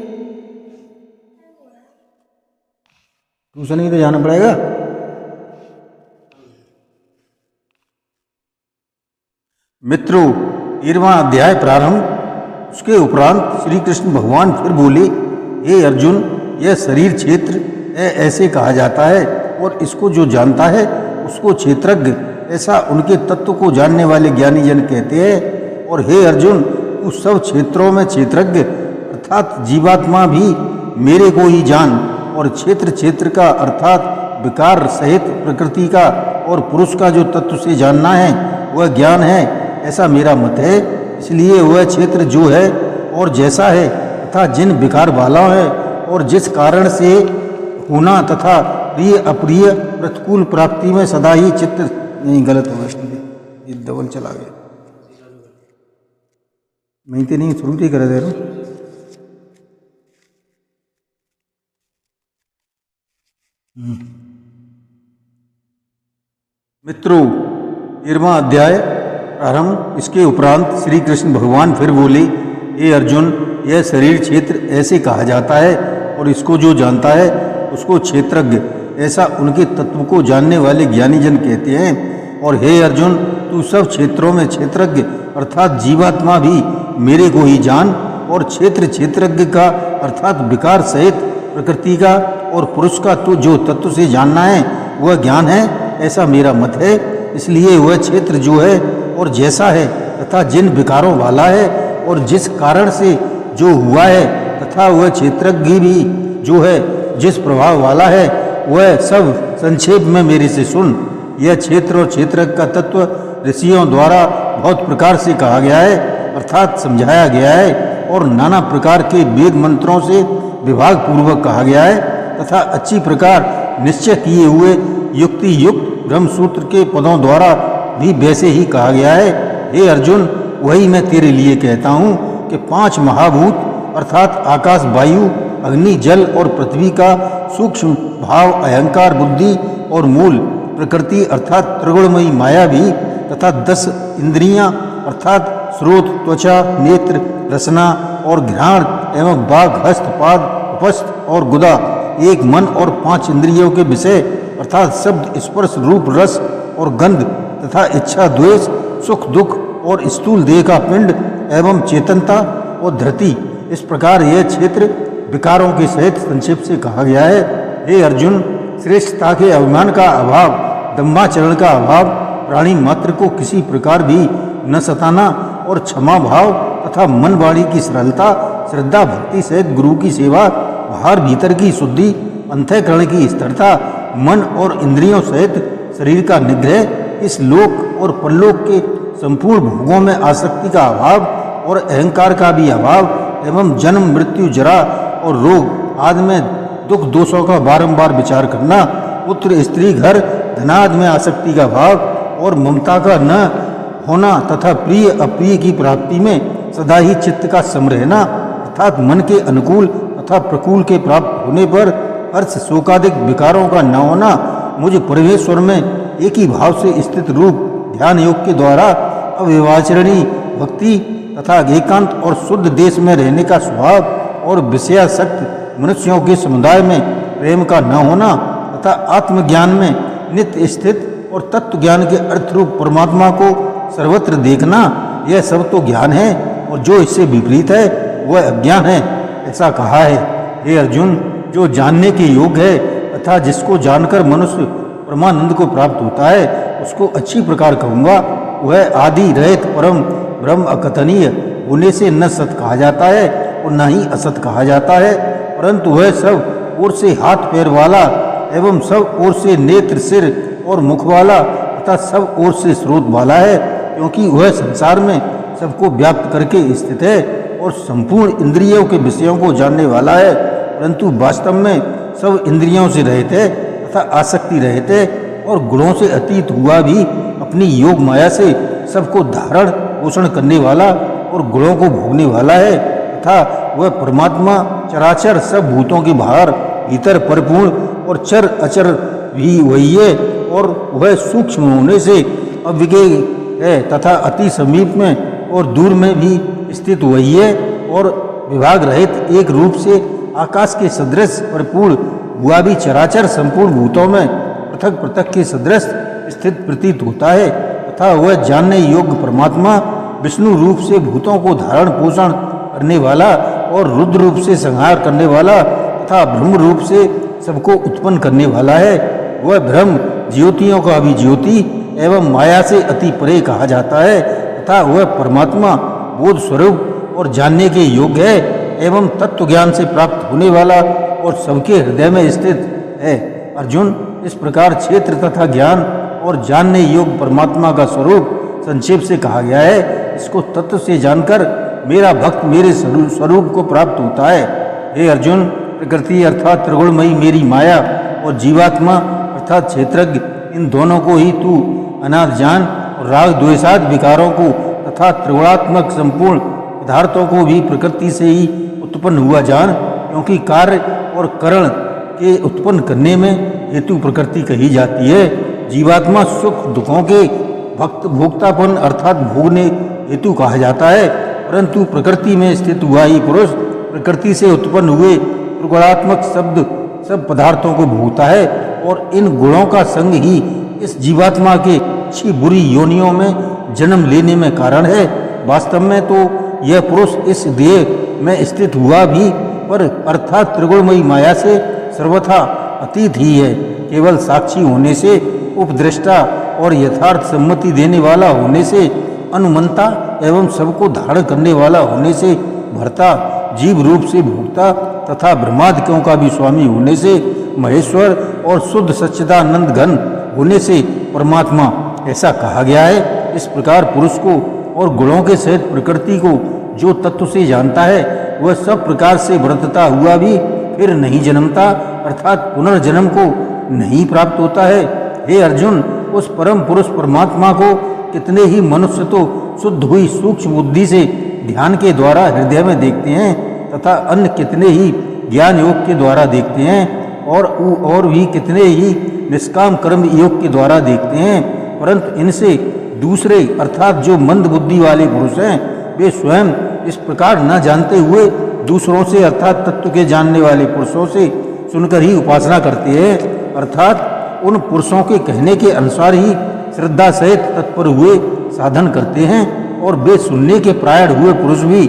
ट्यूशन ही तो जाना पड़ेगा। मित्रों, 13वां अध्याय प्रारंभ। उसके उपरांत श्री कृष्ण भगवान फिर बोले, हे अर्जुन, यह शरीर क्षेत्र ऐसे कहा जाता है और इसको जो जानता है उसको क्षेत्रज्ञ, ऐसा उनके तत्व को जानने वाले ज्ञानी जन कहते हैं। और हे अर्जुन, तू सब क्षेत्रों में क्षेत्रज्ञ अर्थात जीवात्मा भी मेरे को ही जान, और क्षेत्र क्षेत्र का अर्थात विकार सहित प्रकृति का और पुरुष का जो तत्व से जानना है वह ज्ञान है, ऐसा मेरा मत है। इसलिए वह क्षेत्र जो है और जैसा है तथा जिन विकार वाला है और जिस कारण से होना तथा प्रिय अप्रिय प्रतिकूल प्राप्ति में सदा ही चित्त नहीं, गलत होगा ये डबल चला गया। मैं तो नहीं शुरू ही कर दे रहा हूँ। मित्रों, 13वां अध्याय प्रारंभ। इसके उपरांत श्री कृष्ण भगवान फिर बोले, हे अर्जुन, यह शरीर क्षेत्र ऐसे कहा जाता है और इसको जो जानता है उसको क्षेत्रज्ञ, ऐसा उनके तत्व को जानने वाले ज्ञानी जन कहते हैं। और हे अर्जुन, तू सब क्षेत्रों में क्षेत्रज्ञ अर्थात जीवात्मा भी मेरे को ही जान, और क्षेत्र क्षेत्रज्ञ का अर्थात विकार सहित प्रकृति का और पुरुष का तू जो तत्व से जानना है वह ज्ञान है, ऐसा मेरा मत है। इसलिए वह क्षेत्र जो है और जैसा है तथा जिन विकारों वाला है और जिस कारण से जो हुआ है तथा वह क्षेत्रज्ञ भी जो है जिस प्रभाव वाला है वह सब संक्षेप में मेरे से सुन। यह क्षेत्र और क्षेत्र का तत्व ऋषियों द्वारा बहुत प्रकार से कहा गया है अर्थात समझाया गया है, और नाना प्रकार के वेद मंत्रों से विभाग पूर्वक कहा गया है तथा अच्छी प्रकार निश्चय किए हुए युक्ति युक्त ब्रह्मसूत्र के पदों द्वारा भी वैसे ही कहा गया है। हे अर्जुन, वही मैं तेरे लिए कहता हूँ कि 5 महाभूत अर्थात आकाश, वायु, अग्नि, जल और पृथ्वी का सूक्ष्म भाव अहंकार, बुद्धि और मूल प्रकृति अर्थात त्रिगुणमयी माया भी तथा 10 इंद्रियां अर्थात स्रोत, त्वचा, नेत्र, रसना और घ्राण एवं बाघ, हस्त, पाद, उपस्थ और गुदा, एक मन और 5 इंद्रियों के विषय अर्थात शब्द, स्पर्श, रूप, रस और गंध तथा इच्छा, द्वेष, सुख, दुख और स्थूल देह का पिंड एवं चेतनता और धृति, इस प्रकार यह क्षेत्र विकारों के सहित संक्षेप से कहा गया है। हे अर्जुन, श्रेष्ठता के अभिमान का अभाव, दम्भाचरण का अभाव, प्राणी मात्र को किसी प्रकार भी न सताना और क्षमा भाव तथा मन वाणी की सरलता, श्रद्धा भक्ति सहित गुरु की सेवा, बाहर भीतर की शुद्धि, अंतःकरण की स्थिरता, मन और इंद्रियों सहित शरीर का निग्रह, इस लोक और परलोक के संपूर्ण भोगों में आसक्ति का अभाव और अहंकार का भी अभाव एवं जन्म, मृत्यु, जरा और रोग आदि में दुख दोषों का बारंबार विचार करना, पुत्र, स्त्री, घर, धनाद में आसक्ति का भाव और ममता का न होना तथा प्रिय अप्रिय की प्राप्ति में सदा ही चित्त का सम रहना अर्थात मन के अनुकूल तथा प्रतिकूल के प्राप्त होने पर हर्ष, शोकादिक विकारों का न होना, मुझ परमेश्वर में एक ही भाव से स्थित रूप ध्यान योग के द्वारा अविवाचरणीय भक्ति तथा एकांत और शुद्ध देश में रहने का स्वभाव और विषयासक्त मनुष्यों के समुदाय में प्रेम का न होना तथा आत्मज्ञान में नित्य स्थित और तत्व ज्ञान के अर्थ रूप परमात्मा को सर्वत्र देखना, यह सब तो ज्ञान है और जो इससे विपरीत है वह अज्ञान है, ऐसा कहा है। हे अर्जुन, जो जानने के योग्य है तथा जिसको जानकर मनुष्य परमानंद को प्राप्त होता है उसको अच्छी प्रकार कहूँगा। वह आदि रहित परम ब्रह्म अकथनीय होने से न सत कहा जाता है और न ही असत कहा जाता है, परंतु वह सब ओर से हाथ पैर वाला एवं सब ओर से नेत्र, सिर और मुख वाला तथा सब ओर से स्रोत वाला है, क्योंकि वह संसार में सबको व्याप्त करके स्थित है और संपूर्ण इंद्रियों के विषयों को जानने वाला है, परंतु वास्तव में सब इंद्रियों से रहित है तथा आसक्ति रहित है और गुणों से अतीत हुआ भी अपनी योग माया से सबको धारण पोषण करने वाला और गुणों को भोगने वाला है तथा वह परमात्मा चराचर सब भूतों के बाहर भीतर परिपूर्ण और चर अचर भी वही है और वह सूक्ष्म होने से अविज्ञेय है तथा अति समीप में और दूर में भी स्थित वही है और विभाग रहित एक रूप से आकाश के सदृश परिपूर्ण हुआ भी चराचर संपूर्ण भूतों में पृथक पृथक के सदृश स्थित प्रतीत होता है तथा वह जानने योग्य परमात्मा विष्णु रूप से भूतों को धारण पोषण करने वाला और रुद्र रूप से संहार करने वाला तथा ब्रह्म रूप से सबको उत्पन्न करने वाला है। वह ब्रह्म ज्योतियों का भी ज्योति एवं माया से अति परे कहा जाता है तथा वह परमात्मा बोध स्वरूप और जानने के योग्य है एवं तत्व ज्ञान से प्राप्त होने वाला और सबके हृदय में स्थित है। अर्जुन, इस प्रकार क्षेत्र तथा ज्ञान और जानने योग्य परमात्मा का स्वरूप संक्षेप से कहा गया है। इसको तत्व से जानकर मेरा भक्त मेरे स्वरूप को प्राप्त होता है। हे अर्जुन, प्रकृति अर्थात त्रिगुणमयी मेरी माया और जीवात्मा अर्थात क्षेत्रज्ञ, इन दोनों को ही तू अनाद जान और राग द्वेषाद विकारों को तथा त्रिगुणात्मक संपूर्ण पदार्थों को भी प्रकृति से ही उत्पन्न हुआ जान, क्योंकि कार्य और करण के उत्पन्न करने में हेतु प्रकृति कही जाती है। जीवात्मा सुख दुखों के भक्त भोक्तापन अर्थात भोगने हेतु कहा जाता है, परंतु प्रकृति में स्थित हुआ ही पुरुष प्रकृति से उत्पन्न हुए त्रिगुणात्मक शब्द सब पदार्थों को भोगता है और इन गुणों का संग ही इस जीवात्मा के अच्छी बुरी योनियों में जन्म लेने में कारण है। वास्तव में तो यह पुरुष इस देह में स्थित हुआ भी पर अर्थात त्रिगुणमयी माया से सर्वथा अतीत ही है। केवल साक्षी होने से, उपदृष्टा और यथार्थ सम्मति देने वाला होने से, अनुमंता एवं सबको धारण करने वाला होने से, भर्ता जीव रूप से भोक्ता तथा ब्रह्मादिकों का भी स्वामी होने से, महेश्वर और शुद्ध सच्चिदानंद घन होने से परमात्मा ऐसा कहा गया है। इस प्रकार पुरुष को और गुणों के सहित प्रकृति को जो तत्व से जानता है वह सब प्रकार से व्रतता हुआ भी फिर नहीं जन्मता अर्थात पुनर्जन्म को नहीं प्राप्त होता है। हे अर्जुन, उस परम पुरुष परमात्मा को कितने ही मनुष्य तो शुद्ध हुई सूक्ष्म बुद्धि से ध्यान के द्वारा हृदय में देखते हैं तथा अन्य कितने ही ज्ञान योग के द्वारा देखते हैं और भी कितने ही निष्काम कर्म योग के द्वारा देखते हैं, परंतु इनसे दूसरे अर्थात जो मंद बुद्धि वाले पुरुष हैं वे स्वयं इस प्रकार न जानते हुए दूसरों से अर्थात तत्व के जानने वाले पुरुषों से सुनकर ही उपासना करते हैं, अर्थात उन पुरुषों के कहने के अनुसार ही श्रद्धा सहित तत्पर हुए साधन करते हैं और वे सुनने के प्रायण हुए पुरुष भी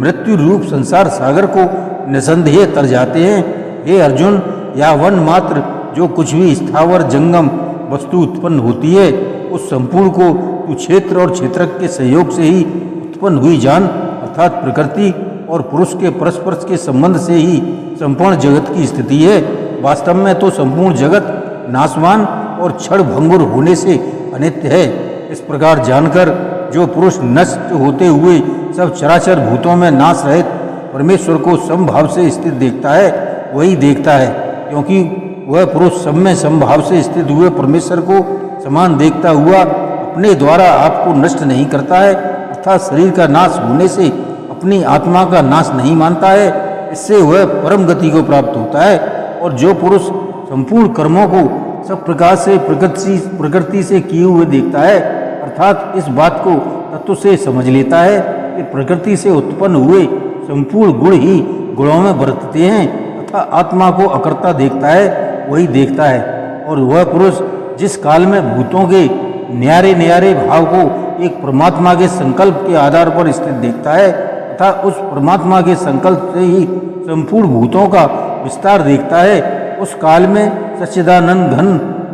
मृत्यु रूप संसार सागर को निसंदेह तर जाते हैं। हे अर्जुन, या वन मात्र जो कुछ भी स्थावर जंगम वस्तु उत्पन्न होती है उस संपूर्ण को तू क्षेत्र और क्षेत्रज्ञ के सहयोग से ही उत्पन्न हुई जान, अर्थात प्रकृति और पुरुष के परस्पर के संबंध से ही संपूर्ण जगत की स्थिति है। वास्तव में तो संपूर्ण जगत नाशवान और क्षण भंगुर होने से अनित्य है। इस प्रकार जानकर जो पुरुष नष्ट होते हुए सब चराचर भूतों में नाश रहित परमेश्वर को समभाव से स्थित देखता है वही देखता है, क्योंकि वह पुरुष सब में समभाव से स्थित हुए परमेश्वर को समान देखता हुआ अपने द्वारा आपको नष्ट नहीं करता है, अर्थात शरीर का नाश होने से अपनी आत्मा का नाश नहीं मानता है। इससे वह परम गति को प्राप्त होता है। और जो पुरुष संपूर्ण कर्मों को सब प्रकार से प्रकृति से किए हुए देखता है, अर्थात इस बात को तत्व से समझ लेता है कि प्रकृति से उत्पन्न हुए संपूर्ण गुण ही गुणों में बरतते हैं तथा आत्मा को अकर्ता देखता है वही देखता है। और वह पुरुष जिस काल में भूतों के न्यारे न्यारे भाव को एक परमात्मा के संकल्प के आधार पर स्थित देखता है तथा उस परमात्मा के संकल्प से ही संपूर्ण भूतों का विस्तार देखता है, उस काल में सच्चिदानंद घन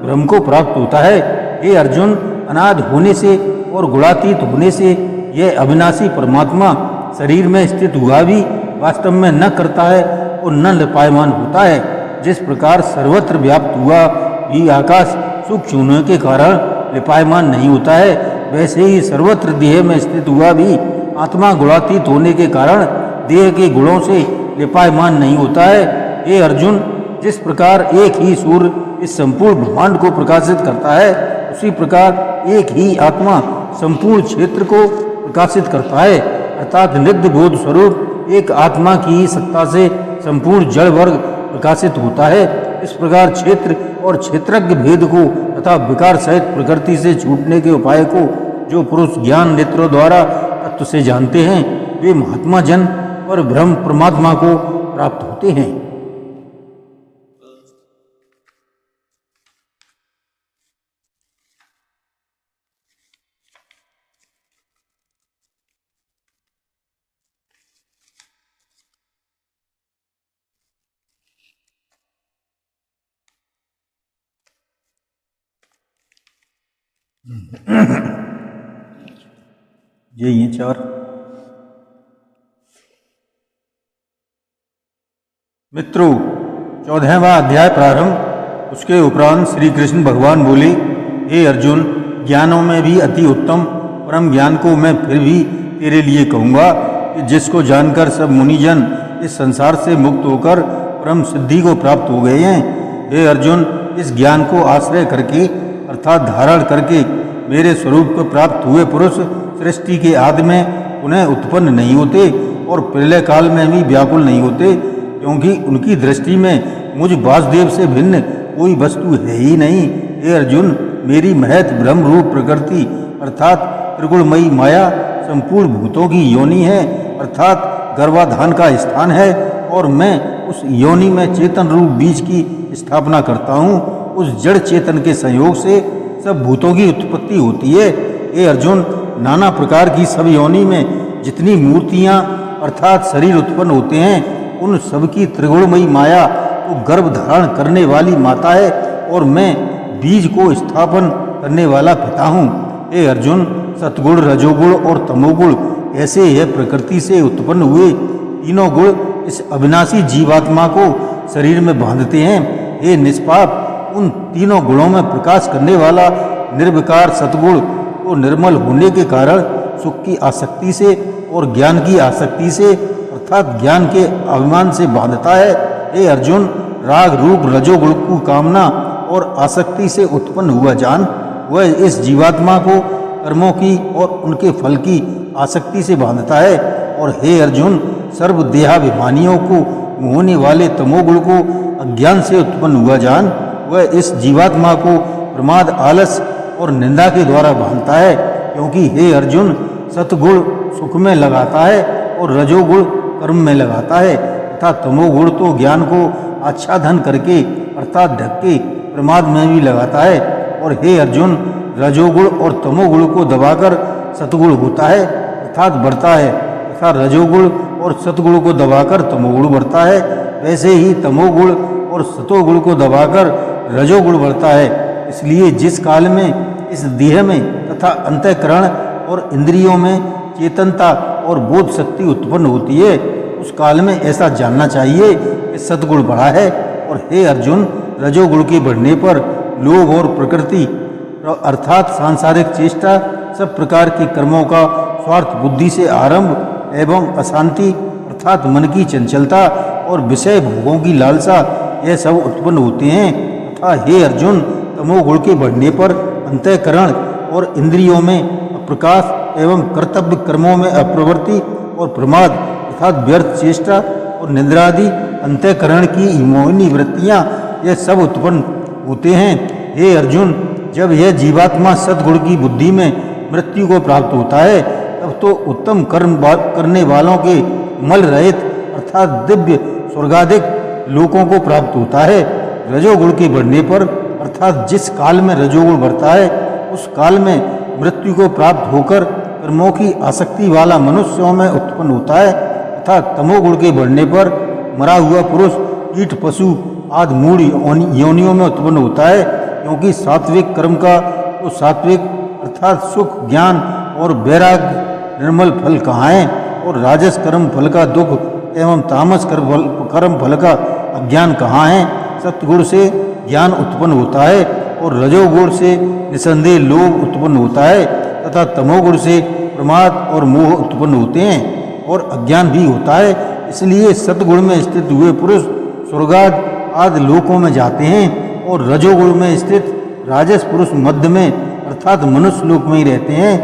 ब्रह्म को प्राप्त होता है। हे अर्जुन, अनाद होने से और गुणातीत होने से यह अविनाशी परमात्मा शरीर में स्थित हुआ भी वास्तव में न करता है और न लिपायमान होता है। जिस प्रकार सर्वत्र व्याप्त हुआ भी आकाश सूक्ष्म होने के कारण लिपायमान नहीं होता है, वैसे ही सर्वत्र देह में स्थित हुआ भी आत्मा गुणातीत होने के कारण देह के गुणों से लिपायमान नहीं होता है। हे अर्जुन, जिस प्रकार एक ही सूर्य इस संपूर्ण ब्रह्मांड को प्रकाशित करता है, उसी प्रकार एक ही आत्मा संपूर्ण क्षेत्र को प्रकाशित करता है, अर्थात नित्य बोध स्वरूप एक आत्मा की ही सत्ता से संपूर्ण जड़ वर्ग प्रकाशित होता है। इस प्रकार क्षेत्र और क्षेत्रज्ञ भेद को तथा विकार सहित प्रकृति से छूटने के उपाय को जो पुरुष ज्ञान नेत्रों द्वारा तत्व से जानते हैं, वे महात्मा जन और ब्रह्म परमात्मा को प्राप्त होते हैं। यही है 4। मित्रों, 14वां अध्याय प्रारंभ। उसके उपरांत श्री कृष्ण भगवान बोले, हे अर्जुन, ज्ञानों में भी अति उत्तम परम ज्ञान को मैं फिर भी तेरे लिए कहूँगा कि जिसको जानकर सब मुनिजन इस संसार से मुक्त होकर परम सिद्धि को प्राप्त हो गए हैं। हे अर्जुन, इस ज्ञान को आश्रय करके अर्थात धारण करके मेरे स्वरूप को प्राप्त हुए पुरुष सृष्टि के आदि में पुनः उत्पन्न नहीं होते और प्रलय काल में भी व्याकुल नहीं होते, क्योंकि उनकी दृष्टि में मुझ वासुदेव से भिन्न कोई वस्तु है ही नहीं। हे अर्जुन, मेरी महत ब्रह्म रूप प्रकृति अर्थात त्रिगुणमयी माया संपूर्ण भूतों की योनि है, अर्थात गर्भाधान का स्थान है, और मैं उस योनि में चेतन रूप बीज की स्थापना करता हूँ। उस जड़ चेतन के संयोग से सब भूतों की उत्पत्ति होती है। हे अर्जुन, नाना प्रकार की सब योनि में जितनी मूर्तियाँ अर्थात शरीर उत्पन्न होते हैं, उन सब की त्रिगुणमयी माया तो गर्भ धारण करने वाली माता है, और मैं बीज को स्थापन करने वाला पिता हूँ। हे अर्जुन, सतगुण, रजोगुण और तमोगुण ऐसे यह प्रकृति से उत्पन्न हुए तीनों गुण इस अविनाशी जीवात्मा को शरीर में बांधते हैं। हे निष्पाप, उन तीनों गुणों में प्रकाश करने वाला निर्विकार सतगुण को निर्मल होने के कारण सुख की आसक्ति से और ज्ञान की आसक्ति से अर्थात ज्ञान के अभिमान से बांधता है। हे अर्जुन, राग रूप रजोगुण की कामना और आसक्ति से उत्पन्न हुआ जान वह इस जीवात्मा को कर्मों की और उनके फल की आसक्ति से बांधता है। और हे अर्जुन, सर्वदेहाभिमानियों को मोहने वाले तमोगुण को अज्ञान से उत्पन्न हुआ जान वह इस जीवात्मा को प्रमाद, आलस और निंदा के द्वारा बांधता है, क्योंकि हे अर्जुन, सतगुण सुख में लगाता है और रजोगुण कर्म में लगाता है तथा तमोगुण तो ज्ञान को आच्छादन करके अर्थात ढक के प्रमाद में भी लगाता है। और हे अर्जुन, रजोगुण और तमोगुण को दबाकर सतगुण होता है अर्थात बढ़ता है, तथा रजोगुण और सतगुण को दबाकर तमोगुण बढ़ता है। वैसे ही तमोगुण और सतोगुण को दबाकर रजोगुण बढ़ता है। इसलिए जिस काल में इस देह में तथा अंतःकरण और इंद्रियों में चेतनता और बोध शक्ति उत्पन्न होती है, उस काल में ऐसा जानना चाहिए कि सतगुण बढ़ा है। और हे अर्जुन, रजोगुण के बढ़ने पर लोभ और प्रकृति अर्थात सांसारिक चेष्टा, सब प्रकार के कर्मों का स्वार्थ बुद्धि से आरंभ एवं अशांति अर्थात मन की चंचलता और विषय भोगों की लालसा, यह सब उत्पन्न होते हैं। तथा हे अर्जुन, तमोगुण के बढ़ने पर अंतःकरण और इंद्रियों में अप्रकाश एवं कर्तव्य कर्मों में अप्रवृत्ति और प्रमाद अर्थात व्यर्थ चेष्टा और निद्रादि अंतःकरण की मोहिनी वृत्तियाँ, यह सब उत्पन्न होते हैं। हे अर्जुन, जब यह जीवात्मा सद्गुण की बुद्धि में मृत्यु को प्राप्त होता है, तब तो उत्तम कर्म करने वालों के मल रहित अर्थात दिव्य स्वर्गाधिक लोकों को प्राप्त होता है। रजोगुण के बढ़ने पर अर्थात जिस काल में रजोगुण बढ़ता है, उस काल में मृत्यु को प्राप्त होकर कर्मों की आसक्ति वाला मनुष्यों में उत्पन्न होता है। तथा तमोगुण के बढ़ने पर मरा हुआ पुरुष कीट, पशु आदि मूढ़ योनियों में उत्पन्न होता है, क्योंकि सात्विक कर्म का तो सात्विक अर्थात सुख, ज्ञान और वैराग्य निर्मल फल कहाँ है, और राजस कर्म फल का दुख एवं तामस कर्म फल का अज्ञान कहाँ है। सत्गुण से ज्ञान उत्पन्न होता है और रजोगुण से निसंदेह लोभ उत्पन्न होता है तथा तमोगुण से प्रमाद और मोह उत्पन्न होते हैं और अज्ञान भी होता है। इसलिए सतगुण में स्थित हुए पुरुष स्वर्गाद आदि लोकों में जाते हैं और रजोगुण में स्थित राजस पुरुष मध्य में अर्थात मनुष्य लोक में ही रहते हैं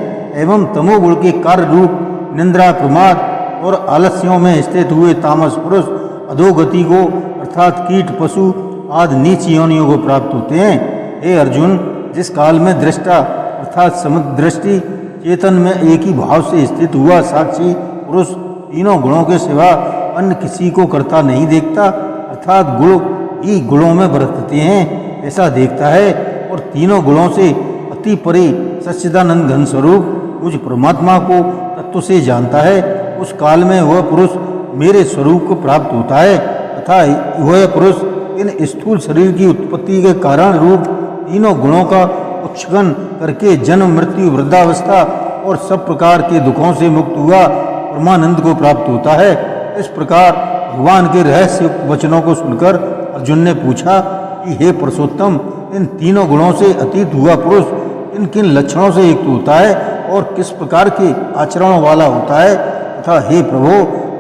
एवं तमोगुण के कार्य रूप निंद्रा प्रमाद और आलस्यों में स्थित हुए तामस पुरुष अधोगति को अर्थात कीट पशु आदि नीच योनियों को प्राप्त होते हैं। हे अर्जुन, जिस काल में दृष्टा अर्थात समुद्र दृष्टि चेतन में एक ही भाव से स्थित हुआ साक्षी पुरुष तीनों गुणों के सिवा अन्य किसी को करता नहीं देखता अर्थात गुण ही गुणों में बरतते हैं ऐसा देखता है और तीनों गुणों से अति परे सच्चिदानंद घन स्वरूप मुझ परमात्मा को तत्व से जानता है, उस काल में वह पुरुष मेरे स्वरूप को प्राप्त होता है तथा वह पुरुष इन स्थूल शरीर की उत्पत्ति के कारण रूप तीनों गुणों का उच्छेदन करके जन्म मृत्यु वृद्धावस्था और सब प्रकार के दुखों से मुक्त हुआ परमानंद को प्राप्त होता है। इस प्रकार भगवान के रहस्य वचनों को सुनकर अर्जुन ने पूछा कि हे पुरुषोत्तम, इन तीनों गुणों से अतीत हुआ पुरुष किन किन लक्षणों से युक्त होता है और किस प्रकार के आचरणों वाला होता है तथा हे प्रभु,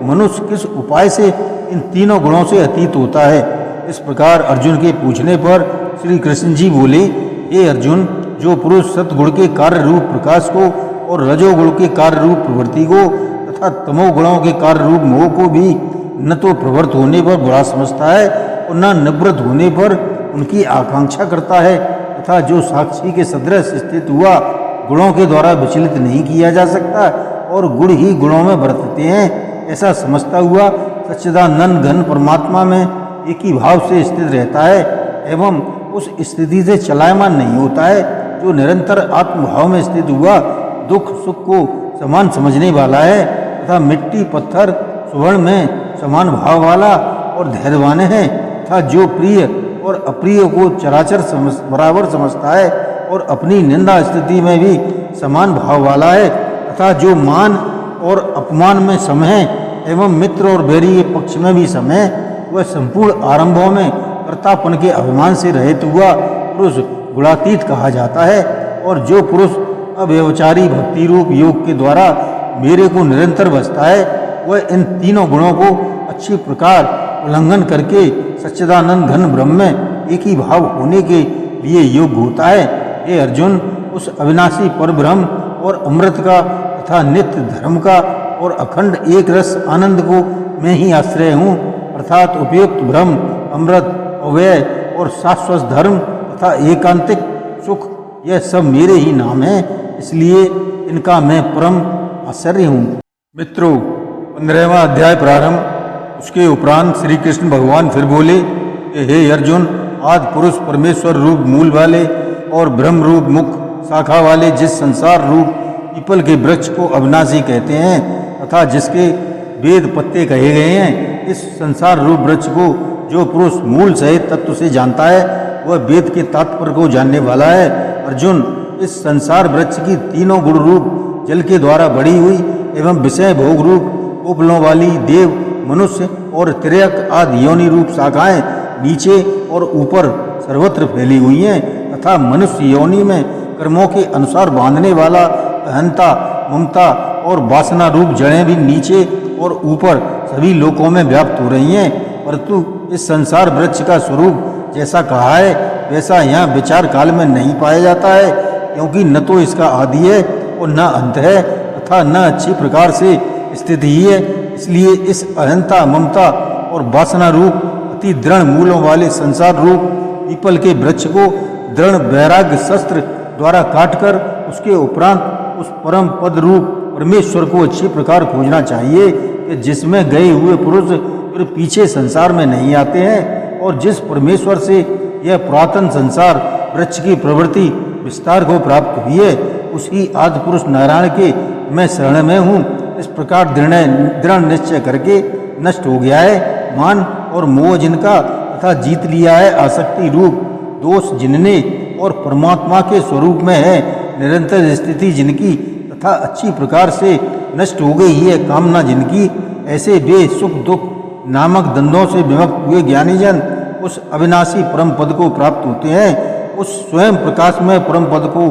मनुष्य किस उपाय से इन तीनों गुणों से अतीत होता है। इस प्रकार अर्जुन के पूछने पर श्री कृष्ण जी बोले, हे अर्जुन, जो पुरुष सतगुण के कार्य रूप प्रकाश को और रजोगुण के कार्य रूप प्रवृत्ति को तथा तमोगुणों के कार्य रूप मोह को भी न तो प्रवृत्त होने पर बुरा समझता है और न निवृत्त होने पर उनकी आकांक्षा करता है तथा जो साक्षी के सदृश स्थित हुआ गुणों के द्वारा विचलित नहीं किया जा सकता और गुण ही गुणों में बरतते हैं ऐसा समझता हुआ सच्चिदानंद घन परमात्मा में एक ही भाव से स्थित रहता है एवं उस स्थिति से चलायमान नहीं होता है, जो निरंतर आत्मभाव में स्थित हुआ दुख सुख को समान समझने वाला है तथा मिट्टी पत्थर सुवर्ण में समान भाव वाला और धैर्यवान है तथा जो प्रिय और अप्रिय को चराचर बराबर समझता है और अपनी निंदा स्थिति में भी समान भाव वाला है तथा जो मान और अपमान में सम है एवं मित्र और बैरी के पक्ष में भी सम है, वह संपूर्ण आरंभों में कर्तापन के अभिमान से रहित हुआ पुरुष गुणातीत कहा जाता है। और जो पुरुष अव्यवचारी भक्ति रूप योग के द्वारा मेरे को निरंतर बसता है, वह इन तीनों गुणों को अच्छी प्रकार उल्लंघन करके सच्चिदानंद घन ब्रह्म में एक ही भाव होने के लिए योग्य होता है। हे अर्जुन, उस अविनाशी परब्रह्म और अमृत का तथा नित्य धर्म का और अखंड एक रस आनंद को मैं ही आश्रय हूँ अर्थात उपयुक्त ब्रह्म अमृत अव्यय और शाश्वत धर्म तथा एकांतिक सुख, यह सब मेरे ही नाम है, इसलिए इनका मैं परम आश्चर्य हूँ। मित्रों, 15वां अध्याय प्रारंभ। उसके उपरांत श्री कृष्ण भगवान फिर बोले कि हे अर्जुन, आदि पुरुष परमेश्वर रूप मूल वाले और ब्रह्म रूप मुख शाखा वाले जिस संसार रूप पीपल के वृक्ष को अविनाशी कहते हैं तथा जिसके वेद पत्ते कहे गए हैं, इस संसार रूप वृक्ष को जो पुरुष मूल सहित तत्व से जानता है, वह वेद के तात्पर्य को जानने वाला है। अर्जुन, इस संसार वृक्ष की तीनों गुण रूप जल के द्वारा बढ़ी हुई एवं विषय भोग रूप उपलों वाली देव मनुष्य और तिर्यक आदि योनि रूप शाखाएं नीचे और ऊपर सर्वत्र फैली हुई हैं तथा मनुष्य योनि में कर्मों के अनुसार बांधने वाला अहंता ममता और वासना रूप जड़ें भी नीचे और ऊपर सभी लोकों में व्याप्त हो रही हैं, परंतु इस संसार वृक्ष का स्वरूप जैसा कहा है वैसा यहाँ विचार काल में नहीं पाया जाता है, क्योंकि न तो इसका आदि है और न अंत है तथा न अच्छी प्रकार से स्थिति ही है। इसलिए इस अहंता ममता और वासना रूप अति दृढ़ मूलों वाले संसार रूप पीपल के वृक्ष को दृढ़ वैराग्य शस्त्र द्वारा काटकर उसके उपरांत उस परम पद रूप परमेश्वर को अच्छी प्रकार खोजना चाहिए कि जिसमें गए हुए पुरुष फिर पीछे संसार में नहीं आते हैं और जिस परमेश्वर से यह पुरातन संसार वृक्ष की प्रवृत्ति विस्तार को प्राप्त हुई है, उसी आदि पुरुष नारायण के मैं शरण में हूँ। इस प्रकार दृढ़ निश्चय करके नष्ट हो गया है मान और मोह जिनका तथा जीत लिया है आसक्ति रूप दोष जिनने और परमात्मा के स्वरूप में है निरंतर स्थिति जिनकी तथा अच्छी प्रकार से नष्ट हो गई है कामना जिनकी, ऐसे वे सुख दुख नामक दंडों से विमुक्त हुए ज्ञानी जन उस अविनाशी परम पद को प्राप्त होते हैं। उस स्वयं प्रकाश में परम पद को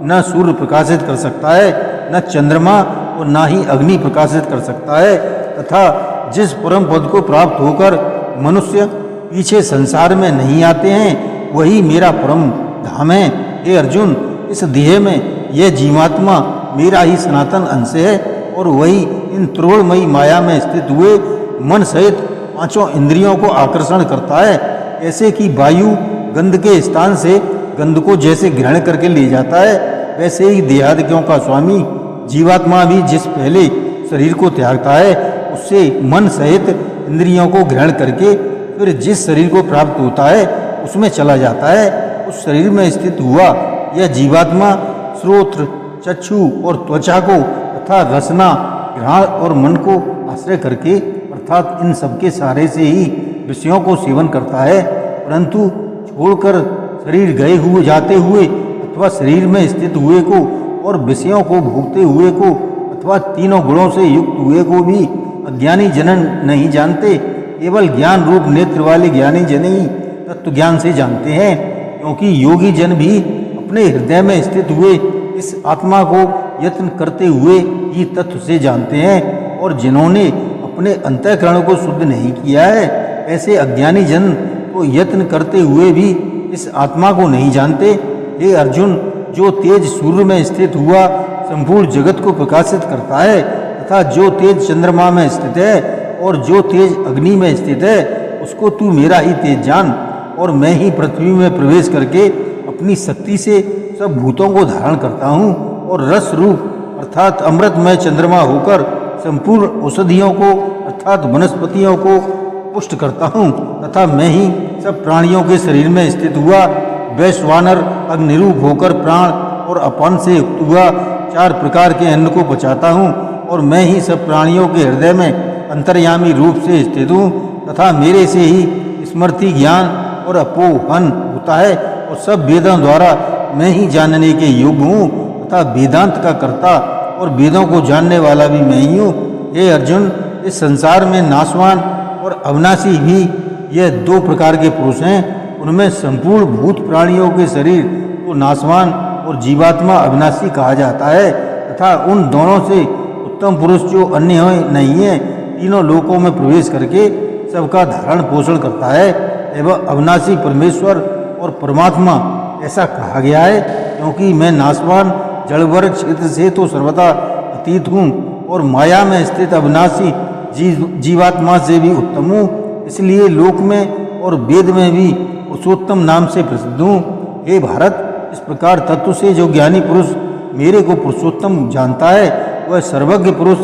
न सूर्य प्रकाशित कर सकता है, न चंद्रमा और न ही अग्नि प्रकाशित कर सकता है, तथा जिस परम पद को प्राप्त होकर मनुष्य पीछे संसार में नहीं आते हैं, वही मेरा परम धाम है। हे अर्जुन, इस देह में यह जीवात्मा मेरा ही सनातन अंश है और वही इन त्रिगुणमयी माया में स्थित हुए मन सहित पांचों इंद्रियों को आकर्षण करता है। ऐसे कि वायु गंध के स्थान से गंध को जैसे ग्रहण करके ले जाता है, वैसे ही देहादियों का स्वामी जीवात्मा भी जिस पहले शरीर को त्यागता है, उससे मन सहित इंद्रियों को ग्रहण करके फिर जिस शरीर को प्राप्त होता है उसमें चला जाता है। उस शरीर में स्थित हुआ यह जीवात्मा श्रोत्र, चक्षु और त्वचा को तथा रसना, घ्राण और मन को आश्रय करके अर्थात इन सबके सहारे से ही विषयों को सेवन करता है, परंतु छोड़कर शरीर गए हुए जाते हुए अथवा शरीर में स्थित हुए को और विषयों को भोगते हुए को अथवा तीनों गुणों से युक्त हुए को भी अज्ञानी जनन नहीं जानते। केवल ज्ञान रूप नेत्र वाले ज्ञानी जन ही तत्व ज्ञान से जानते हैं, क्योंकि योगी जन भी अपने हृदय में स्थित हुए इस आत्मा को यत्न करते हुए ही तत्व से जानते हैं, और जिन्होंने अपने अंतःकरण को शुद्ध नहीं किया है, ऐसे अज्ञानी जन तो यत्न करते हुए भी इस आत्मा को नहीं जानते। हे अर्जुन, जो तेज सूर्य में स्थित हुआ संपूर्ण जगत को प्रकाशित करता है, तथा जो तेज चंद्रमा में स्थित है और जो तेज अग्नि में स्थित है, उसको तू मेरा ही तेज जान। और मैं ही पृथ्वी में प्रवेश करके अपनी शक्ति से सब भूतों को धारण करता हूँ, और रस रूप अर्थात अमृतमय चंद्रमा होकर संपूर्ण औषधियों को अर्थात वनस्पतियों को पुष्ट करता हूँ, तथा मैं ही सब प्राणियों के शरीर में स्थित हुआ वैश्वानर अग्निरूप होकर प्राण और अपान से युक्त हुआ 4 प्रकार के अन्न को पचाता हूँ, और मैं ही सब प्राणियों के हृदय में अंतर्यामी रूप से स्थित हूँ, तथा मेरे से ही स्मृति, ज्ञान और अपोहन होता है, और सब वेदों द्वारा मैं ही जानने के योग्य हूँ, तथा वेदांत का कर्ता और वेदों को जानने वाला भी मैं ही हूँ। हे अर्जुन, इस संसार में नाशवान और अविनाशी भी यह 2 प्रकार के पुरुष हैं। उनमें संपूर्ण भूत प्राणियों के शरीर को नाशवान और जीवात्मा अविनाशी कहा जाता है, तथा उन दोनों से उत्तम पुरुष जो अन्य नहीं है, तीनों लोकों में प्रवेश करके सबका धारण पोषण करता है। एवं अविनाशी परमेश्वर और परमात्मा ऐसा कहा गया है, क्योंकि मैं नाशवान जड़वर्ग क्षेत्र से तो सर्वथा अतीत हूँ, और माया में स्थित अविनाशी जीवात्मा से भी उत्तम हूँ। इसलिए लोक में और वेद में भी पुरुषोत्तम नाम से प्रसिद्ध हूँ। हे भारत, इस प्रकार तत्व से जो ज्ञानी पुरुष मेरे को पुरुषोत्तम जानता है, वह सर्वज्ञ पुरुष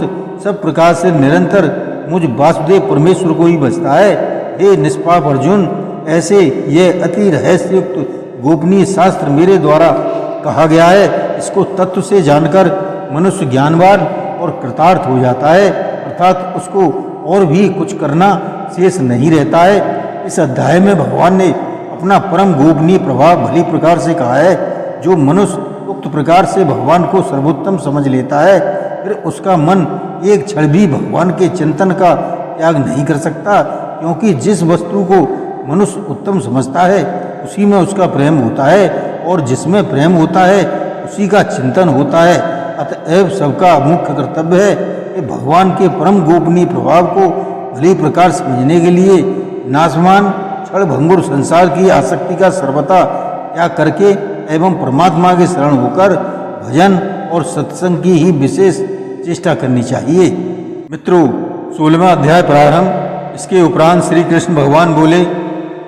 सब प्रकार से निरंतर मुझ वासुदेव परमेश्वर को ही बचता है। हे निष्पाप अर्जुन, ऐसे यह अति रहस्ययुक्त गोपनीय शास्त्र मेरे द्वारा कहा गया है, इसको तत्व से जानकर मनुष्य ज्ञानवान और कृतार्थ हो जाता है, अर्थात उसको और भी कुछ करना शेष नहीं रहता है। इस अध्याय में भगवान ने अपना परम गोपनीय प्रभाव भली प्रकार से कहा है। जो मनुष्य उक्त प्रकार से भगवान को सर्वोत्तम समझ लेता है, फिर उसका मन एक क्षण भी भगवान के चिंतन का त्याग नहीं कर सकता, क्योंकि जिस वस्तु को मनुष्य उत्तम समझता है उसी में उसका प्रेम होता है, और जिसमें प्रेम होता है उसी का चिंतन होता है। अतएव सबका मुख्य कर्तव्य है कि भगवान के परम गोपनीय प्रभाव को भली प्रकार समझने के लिए नाशवान क्षण भंगुर संसार की आसक्ति का सर्वथा त्याग करके एवं परमात्मा के शरण होकर भजन और सत्संग की ही विशेष चेष्टा करनी चाहिए। मित्रों, 16वां अध्याय प्रारंभ। इसके उपरांत श्री कृष्ण भगवान बोले,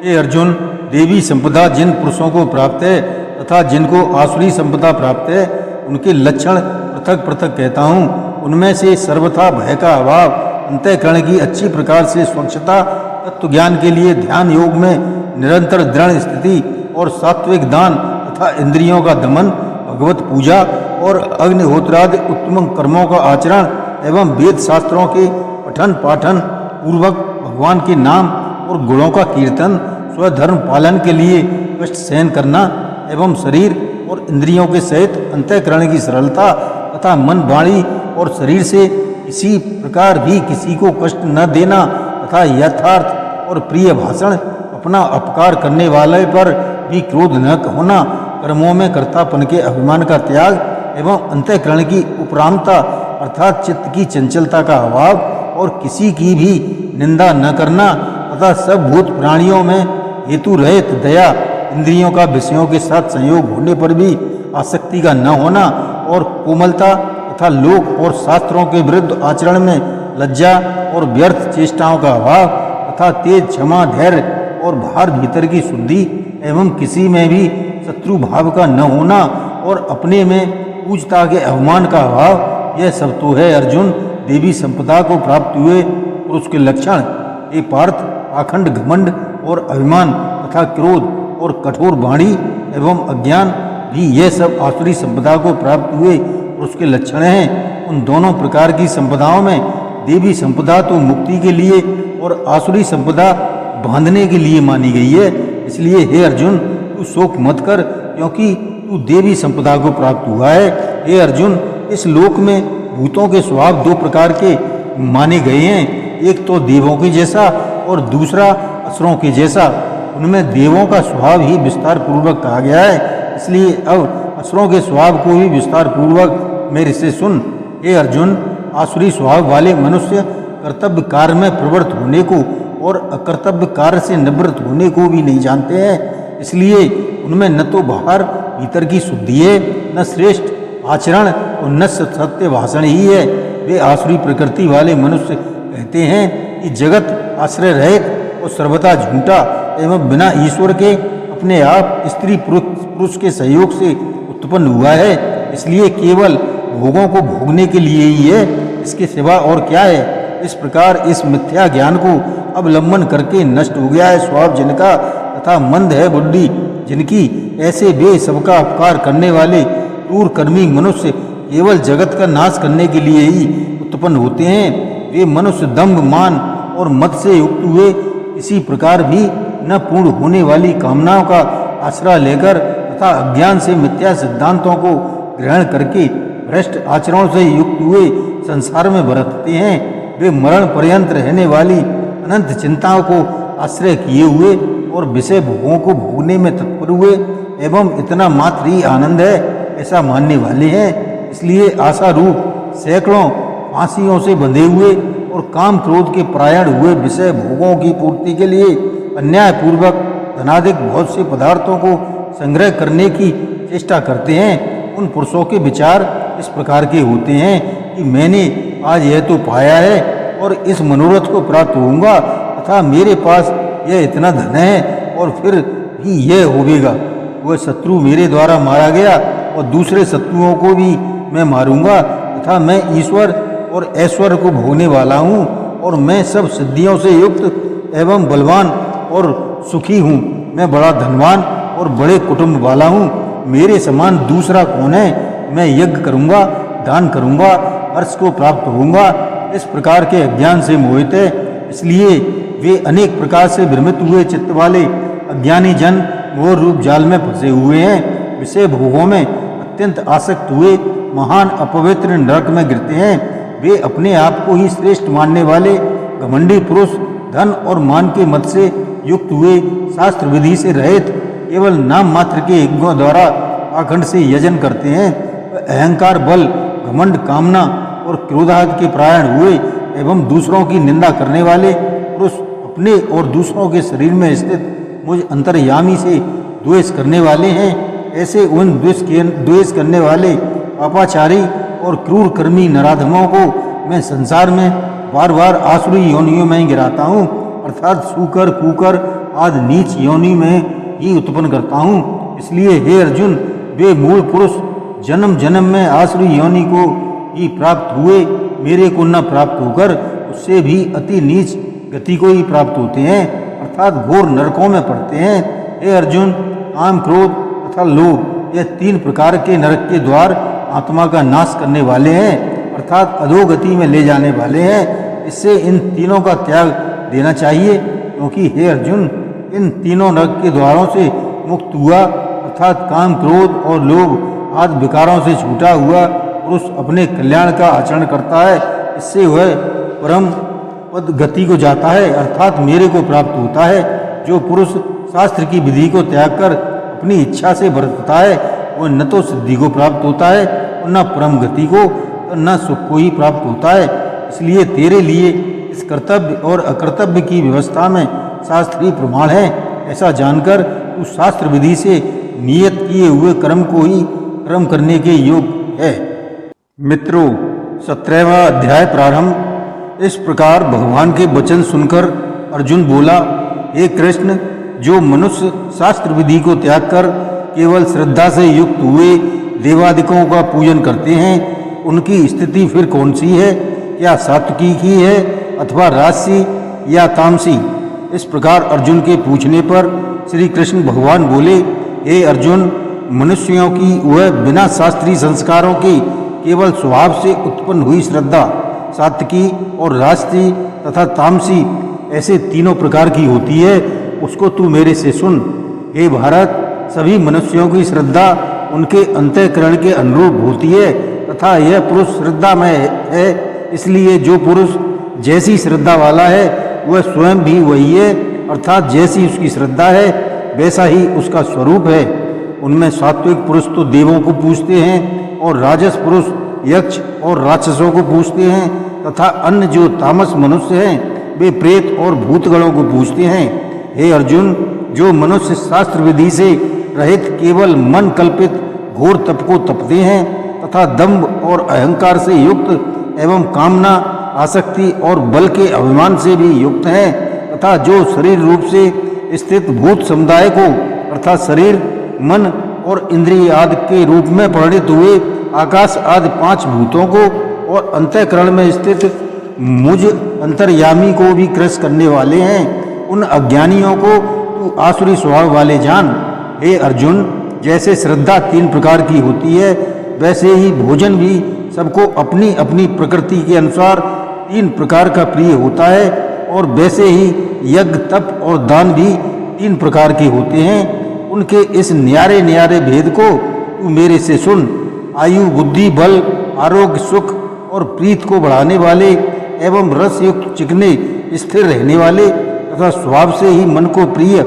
हे अर्जुन, देवी संपदा जिन पुरुषों को प्राप्त है तथा जिनको आसुरी संपदा प्राप्त है, उनके लक्षण पृथक पृथक कहता हूँ। उनमें से सर्वथा भय का अभाव, अंतःकरण की अच्छी प्रकार से स्वच्छता, तत्व ज्ञान के लिए ध्यान योग में निरंतर दृढ़ स्थिति और सात्विक दान तथा इंद्रियों का दमन, भगवत पूजा और अग्निहोत्रादि उत्तम कर्मों का आचरण एवं वेद शास्त्रों के पठन पाठन पूर्वक भगवान के नाम और गुणों का कीर्तन, स्वधर्म पालन के लिए कष्ट सहन करना एवं शरीर और इंद्रियों के सहित अंतःकरण की सरलता तथा मन, वाणी और शरीर से किसी प्रकार भी किसी को कष्ट न देना तथा यथार्थ और प्रिय भाषण, अपना अपकार करने वाले पर भी क्रोध न होना, कर्मों में कर्तापन के अभिमान का त्याग एवं अंतःकरण की उपरामता अर्थात चित्त की चंचलता का अभाव और किसी की भी निंदा न करना तथा सब भूत प्राणियों में हेतु रहित दया, इंद्रियों का विषयों के साथ संयोग होने पर भी आसक्ति का न होना और कोमलता तथा लोक और शास्त्रों के विरुद्ध आचरण में लज्जा और व्यर्थ चेष्टाओं का अभाव तथा तेज क्षमा, धैर्य और भार भीतर की शुद्धि एवं किसी में भी शत्रु भाव का न होना और अपने में पूजता के अवमान का अभाव, यह सब तो है अर्जुन देवी संपदा को प्राप्त हुए पुरुष के लक्षण। हे पार्थ, पाखंड, घमंड और अभिमान तथा क्रोध और कठोर वाणी एवं अज्ञान भी यह सब आसुरी संपदा को प्राप्त हुए पुरुष के लक्षण हैं। उन दोनों प्रकार की संपदाओं में देवी संपदा तो मुक्ति के लिए और आसुरी संपदा बांधने के लिए मानी गई है। इसलिए हे अर्जुन, तू शोक मत कर, क्योंकि तू देवी संपदा को प्राप्त हुआ है। हे अर्जुन, इस लोक में भूतों के स्वभाव दो प्रकार के माने गए हैं, एक तो देवों के जैसा और दूसरा असुरों के जैसा। उनमें देवों का स्वभाव ही विस्तार पूर्वक कहा गया है, इसलिए अब असुरों के स्वभाव को ही विस्तार पूर्वक मेरे से सुन। हे अर्जुन, आसुरी स्वभाव वाले मनुष्य कर्तव्य कार्य में प्रवृत्त होने को और अकर्तव्य कार्य से निवृत्त होने को भी नहीं जानते हैं, इसलिए उनमें न तो बाहर भीतर की शुद्धि है, न श्रेष्ठ आचरण और न सत्य भाषण ही है। वे आसुरी प्रकृति वाले मनुष्य कहते हैं कि जगत आश्रय रहित और सर्वथा झूठा एवं बिना ईश्वर के अपने आप स्त्री पुरुष के सहयोग से उत्पन्न हुआ है, इसलिए केवल भोगों को भोगने के लिए ही है, इसके सिवा और क्या है। इस प्रकार इस मिथ्या ज्ञान को अवलंबन करके नष्ट हो गया है स्वभाव जिनका, तथा मंद है बुद्धि जिनकी। ऐसे वे सबका अपकार करने वाले क्रूर कर्मी मनुष्य केवल जगत का नाश करने के लिए ही उत्पन्न होते हैं। वे मनुष्य दंभ, मान और मद से युक्त हुए किसी प्रकार भी न पूर्ण होने वाली कामनाओं का आश्रय लेकर तथा अज्ञान से मिथ्या सिद्धांतों को ग्रहण करके भ्रष्ट आचरणों से युक्त हुए संसार में बरतते हैं। वे मरण पर्यंत रहने वाली अनंत चिंताओं को आश्रय किए हुए और विषय भोगों को भोगने में तत्पर हुए एवं इतना मात्र ही आनंद है ऐसा मानने वाले हैं। इसलिए आशा रूप सैकड़ों फांसियों से बंधे हुए और काम क्रोध के परायण हुए विषय भोगों की पूर्ति के लिए अन्यायपूर्वक धनाधिक बहुत से पदार्थों को संग्रह करने की चेष्टा करते हैं। उन पुरुषों के विचार इस प्रकार के होते हैं कि मैंने आज यह तो पाया है और इस मनोरथ को प्राप्त होऊंगा, तथा मेरे पास यह इतना धन है और फिर भी यह होवेगा। वह शत्रु मेरे द्वारा मारा गया और दूसरे शत्रुओं को भी मैं मारूंगा, तथा मैं ईश्वर और ऐश्वर्य को भोगने वाला हूँ और मैं सब सिद्धियों से युक्त एवं बलवान और सुखी हूँ। मैं बड़ा धनवान और बड़े कुटुंब वाला हूँ, मेरे समान दूसरा कौन है। मैं यज्ञ करूँगा, दान करूँगा, हर्ष को प्राप्त होऊंगा। इस प्रकार के अज्ञान से मोहित है, इसलिए वे अनेक प्रकार से भ्रमित हुए चित्त वाले अज्ञानी जन मोह रूप जाल में फंसे हुए हैं। विषय भोगों में अत्यंत आसक्त हुए महान अपवित्र नरक में गिरते हैं। वे अपने आप को ही श्रेष्ठ मानने वाले घमंडी पुरुष धन और मान के मत से युक्त हुए शास्त्र विधि से रहित केवल नाम मात्र के यज्ञों द्वारा पाखंड से यजन करते हैं। अहंकार, बल, घमंड, कामना और क्रोधादि के परायण हुए एवं दूसरों की निंदा करने वाले पुरुष अपने और दूसरों के शरीर में स्थित मुझ अंतर्यामी से द्वेष करने वाले हैं। ऐसे उन द्वेष करने वाले पापाचारी और क्रूर कर्मी नराधमों को मैं संसार में बार बार आसुरी योनियों में गिराता हूँ, अर्थात सूकर, कूकर आदि नीच योनि में ही उत्पन्न करता हूँ। इसलिए हे अर्जुन, वे मूल पुरुष जन्म जन्म में आसुरी योनि को ही प्राप्त हुए मेरे को न प्राप्त होकर उससे भी अति नीच गति को ही प्राप्त होते हैं, अर्थात घोर नरकों में पड़ते हैं। हे अर्जुन, काम, क्रोध तथा लोभ यह तीन प्रकार के नरक के द्वार आत्मा का नाश करने वाले हैं, अर्थात अधोगति में ले जाने वाले हैं। इससे इन तीनों का त्याग देना चाहिए, क्योंकि हे अर्जुन, इन तीनों नरक के द्वारों से मुक्त हुआ अर्थात काम, क्रोध और लोभ आदि विकारों से छूटा हुआ पुरुष अपने कल्याण का आचरण करता है। इससे वह परम पद गति को जाता है, अर्थात मेरे को प्राप्त होता है। जो पुरुष शास्त्र की विधि को त्याग कर अपनी इच्छा से बरतता है वह न तो सिद्धि को प्राप्त होता है और न परम गति को और न सुख को ही प्राप्त होता है। इसलिए तेरे लिए इस कर्तव्य और अकर्तव्य की व्यवस्था में शास्त्रीय प्रमाण है। ऐसा जानकर तू शास्त्र विधि से नियत किए हुए कर्म को ही कर्म करने के योग्य है। मित्रों, 17वां अध्याय प्रारंभ। इस प्रकार भगवान के वचन सुनकर अर्जुन बोला, हे कृष्ण, जो मनुष्य शास्त्र विधि को त्याग कर केवल श्रद्धा से युक्त हुए देवादिकों का पूजन करते हैं, उनकी स्थिति फिर कौन सी है? क्या सात्विकी की है अथवा राजसी या तामसी? इस प्रकार अर्जुन के पूछने पर श्री कृष्ण भगवान बोले, हे अर्जुन, मनुष्यों की वह बिना शास्त्रीय संस्कारों के केवल स्वभाव से उत्पन्न हुई श्रद्धा सात्विकी और राजसी तथा तामसी ऐसे तीनों प्रकार की होती है, उसको तू मेरे से सुन। हे भारत, सभी मनुष्यों की श्रद्धा उनके अंतःकरण के अनुरूप होती है तथा यह पुरुष श्रद्धामय है। इसलिए जो पुरुष जैसी श्रद्धा वाला है वह स्वयं भी वही है, अर्थात जैसी उसकी श्रद्धा है वैसा ही उसका स्वरूप है। उनमें सात्विक पुरुष तो देवों को पूजते हैं और राजस पुरुष यक्ष और राक्षसों को पूजते हैं तथा अन्य जो तामस मनुष्य हैं वे प्रेत और भूतगणों को पूजते हैं। हे अर्जुन, जो मनुष्य शास्त्र विधि से रहित केवल मन कल्पित घोर तप को तपते हैं तथा दंभ और अहंकार से युक्त एवं कामना आसक्ति और बल के अभिमान से भी युक्त हैं तथा जो शरीर रूप से स्थित भूत समुदाय को अर्थात शरीर, मन और इंद्रिय आदि के रूप में परिणित हुए आकाश आदि 5 भूतों को और अंतःकरण में स्थित मुझ अंतर्यामी को भी क्रस करने वाले हैं, उन अज्ञानियों को तू आसुरी स्वभाव वाले जान। हे अर्जुन, जैसे श्रद्धा 3 प्रकार की होती है वैसे ही भोजन भी सबको अपनी अपनी प्रकृति के अनुसार 3 प्रकार का प्रिय होता है और वैसे ही यज्ञ, तप और दान भी 3 प्रकार के होते हैं। उनके इस न्यारे न्यारे भेद को तू मेरे से सुन। आयु, बुद्धि, बल, आरोग्य, सुख और प्रीत को बढ़ाने वाले एवं रस युक्त चिकने स्थिर रहने वाले तथा स्वभाव से ही मन को प्रिय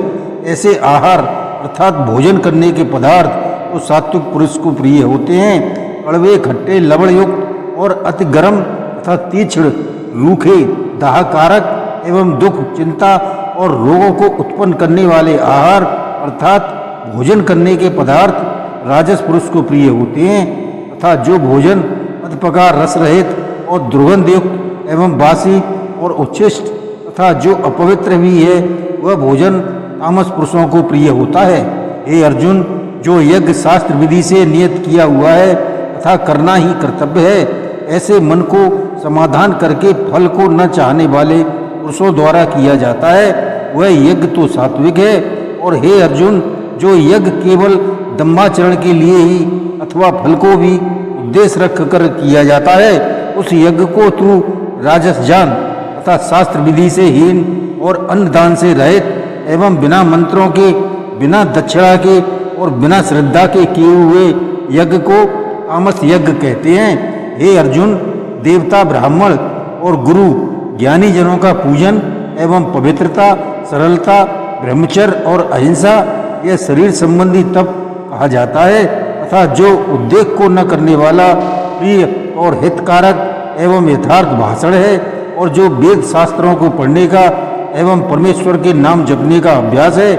ऐसे आहार अर्थात भोजन करने के पदार्थ तो सात्विक पुरुष को प्रिय होते हैं। कड़वे, खट्टे, लवण युक्त और अति गर्म तथा तीक्ष्ण, रूखे, दाहकारक एवं दुख, चिंता और रोगों को उत्पन्न करने वाले आहार अर्थात भोजन करने के पदार्थ राजस पुरुष को प्रिय होते हैं तथा जो भोजन अधपकार, रस रहित और दुर्गंध युक्त एवं बासी और उच्छिष्ट तथा जो अपवित्र भी है वह भोजन तामस पुरुषों को प्रिय होता है। हे अर्जुन, जो यज्ञ शास्त्र विधि से नियत किया हुआ है तथा करना ही कर्तव्य है, ऐसे मन को समाधान करके फल को न चाहने वाले पुरुषों द्वारा किया जाता है, वह यज्ञ तो सात्विक है। और हे अर्जुन, जो यज्ञ केवल दम्भाचरण के लिए ही अथवा फल को भी उद्देश्य रख कर किया जाता है, उस यज्ञ को तू राजस जान तथा शास्त्र विधि से हीन और अन्न दान से रहित एवं बिना मंत्रों के, बिना दक्षिणा के और बिना श्रद्धा के किए हुए यज्ञ को तामस यज्ञ कहते हैं। हे अर्जुन, देवता, ब्राह्मण और गुरु ज्ञानी जनों का पूजन एवं पवित्रता, सरलता, ब्रह्मचर्य और अहिंसा यह शरीर संबंधी तप कहा जाता है तथा जो उद्योग को न करने वाला प्रिय और हितकारक एवं यथार्थ भाषण है और जो वेद शास्त्रों को पढ़ने का एवं परमेश्वर के नाम जपने का अभ्यास है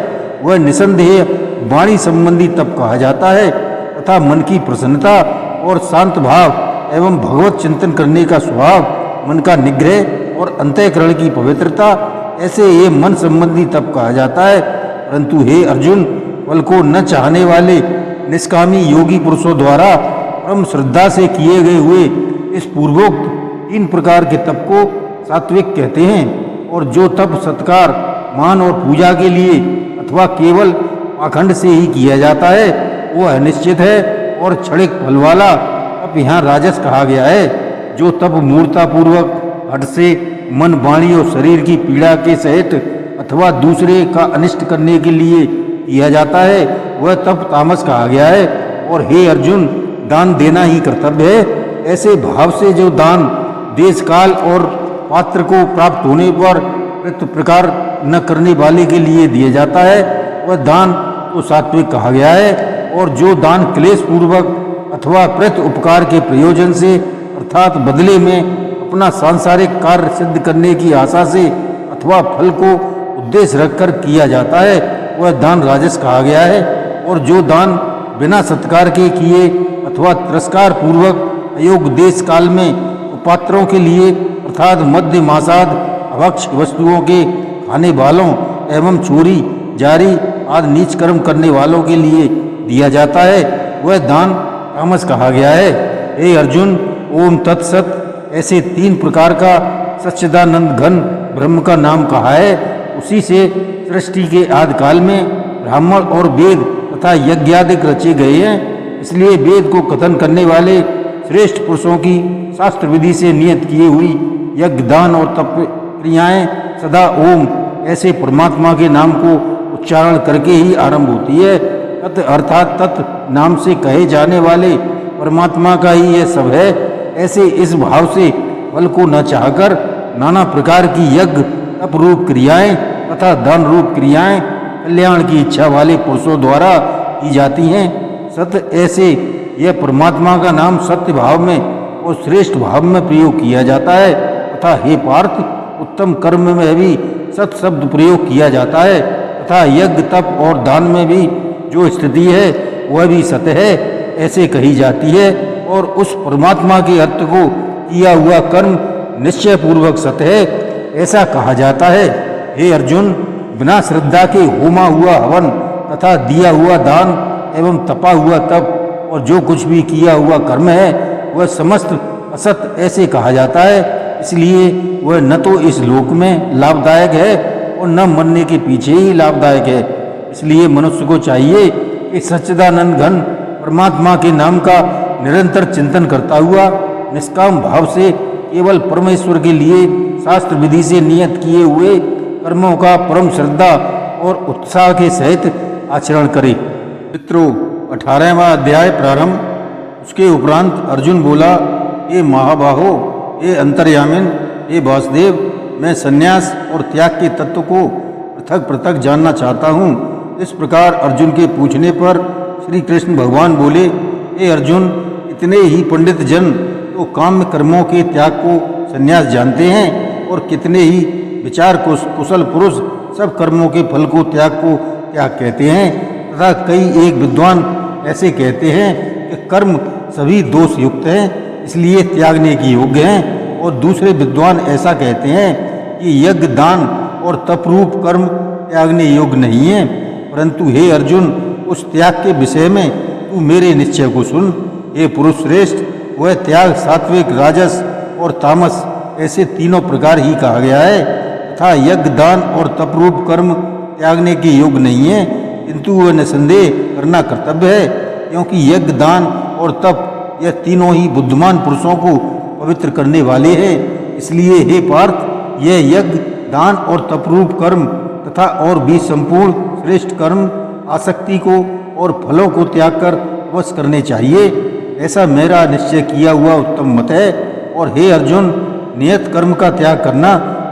वह निसंदेह वाणी संबंधी तप कहा जाता है तथा मन की प्रसन्नता और शांत भाव एवं भगवत चिंतन करने का स्वभाव, मन का निग्रह और अंतःकरण की पवित्रता ऐसे ये मन संबंधी तप कहा जाता है। परंतु हे अर्जुन, फल को न चाहने वाले निष्कामी योगी पुरुषों द्वारा परम श्रद्धा से किए गए हुए इस पूर्वोक्त 3 प्रकार के तप को सात्विक कहते हैं। और जो तप सत्कार, मान और पूजा के लिए अथवा केवल पाखंड से ही किया जाता है वह अनिश्चित है और क्षणिक फल वाला तप यहाँ राजस कहा गया है। जो तप मूर्तापूर्वक हठ से मन, वाणी और शरीर की पीड़ा के सहित अथवा दूसरे का अनिष्ट करने के लिए किया जाता है वह तप तामस कहा गया है। और हे अर्जुन, दान देना ही कर्तव्य है। ऐसे भाव से जो दान देश काल और पात्र को प्राप्त होने पर प्रकार न करने वाले के लिए दिया जाता है वह दान तो सात्विक कहा गया है। और जो दान क्लेश पूर्वक अथवा प्रत उपकार के प्रयोजन से अर्थात बदले में अपना सांसारिक कार्य सिद्ध करने की आशा से अथवा फल को उद्देश्य रखकर किया जाता है वह दान राजस कहा गया है। और जो दान बिना सत्कार के किए अथवा तिरस्कार पूर्वक अयोग्य देश काल में पात्रों के लिए अर्थात मध्य मासाद अभक्ष वस्तुओं के खाने वालों एवं चोरी जारी आदि नीच कर्म करने वालों के लिए दिया जाता है वह दान तामस कहा गया है। हे अर्जुन, ओम तत्सत ऐसे 3 प्रकार का सच्चिदानंद घन ब्रह्म का नाम कहा है। उसी से सृष्टि के आदि काल में ब्राह्मण और वेद तथा यज्ञादिक रचे गए हैं। इसलिए वेद को कथन करने वाले श्रेष्ठ पुरुषों की शास्त्र विधि से नियत किए हुई यज्ञ दान और तप क्रियाएं सदा ओम ऐसे परमात्मा के नाम को उच्चारण करके ही आरंभ होती है। तत् अर्थात तत् नाम से कहे जाने वाले परमात्मा का ही यह सब है। ऐसे इस भाव से फल को न चाहकर नाना प्रकार की यज्ञ तप रूप क्रियाएं तथा दान रूप क्रियाएं कल्याण की इच्छा वाले पुरुषों द्वारा की जाती हैं। सत्य ऐसे यह परमात्मा का नाम सत्य भाव में और श्रेष्ठ भाव में प्रयोग किया जाता है तथा हे पार्थ, उत्तम कर्म में भी सत शब्द प्रयोग किया जाता है तथा यज्ञ तप और दान में भी जो स्थिति है वह भी सत्य है ऐसे कही जाती है। और उस परमात्मा के अर्थ को किया हुआ कर्म निश्चय पूर्वक सत्य है ऐसा कहा जाता है। हे अर्जुन, बिना श्रद्धा के होमा हुआ हवन तथा दिया हुआ दान एवं तपा हुआ तप और जो कुछ भी किया हुआ कर्म है वह समस्त असत ऐसे कहा जाता है। इसलिए वह न तो इस लोक में लाभदायक है और न मरने के पीछे ही लाभदायक है। इसलिए मनुष्य को चाहिए कि सच्चिदानंद घन परमात्मा के नाम का निरंतर चिंतन करता हुआ निष्काम भाव से केवल परमेश्वर के लिए शास्त्र विधि से नियत किए हुए कर्मों का परम श्रद्धा और उत्साह के सहित आचरण करे। मित्रों, 18वां अध्याय प्रारंभ। उसके उपरांत अर्जुन बोला, हे महाबाहो, हे अंतर्यामिन, हे वासुदेव, मैं संन्यास और त्याग के तत्व को पृथक पृथक जानना चाहता हूँ। इस प्रकार अर्जुन के पूछने पर श्री कृष्ण भगवान बोले, हे अर्जुन, इतने ही पंडित जन तो काम्य कर्मों के त्याग को संन्यास जानते हैं और कितने ही विचार कुशल पुरुष सब कर्मों के फल को त्याग कहते हैं तथा कई एक विद्वान ऐसे कहते हैं कि कर्म सभी दोष युक्त हैं इसलिए त्यागने की योग्य हैं। और दूसरे विद्वान ऐसा कहते हैं कि यज्ञ दान और तपरूप कर्म त्यागने योग्य नहीं है। परंतु हे अर्जुन, उस त्याग के विषय में तू मेरे निश्चय को सुन। हे पुरुष श्रेष्ठ, वह त्याग सात्विक राजस और तामस ऐसे तीनों प्रकार ही कहा गया है तथा यज्ञ दान और तपरूप कर्म त्यागने के योग्य नहीं है, किंतु वह निसंदेह करना कर्तव्य है, क्योंकि यज्ञ दान और तप यह तीनों ही बुद्धिमान पुरुषों को पवित्र करने वाले हैं। इसलिए हे पार्थ, यह यज्ञ दान और तपरूप कर्म तथा और भी संपूर्ण श्रेष्ठ कर्म आसक्ति को और फलों को त्याग कर अवश्य करने चाहिए, ऐसा मेरा निश्चय किया हुआ उत्तम मत है। और हे अर्जुन, नियत कर्म का त्याग करना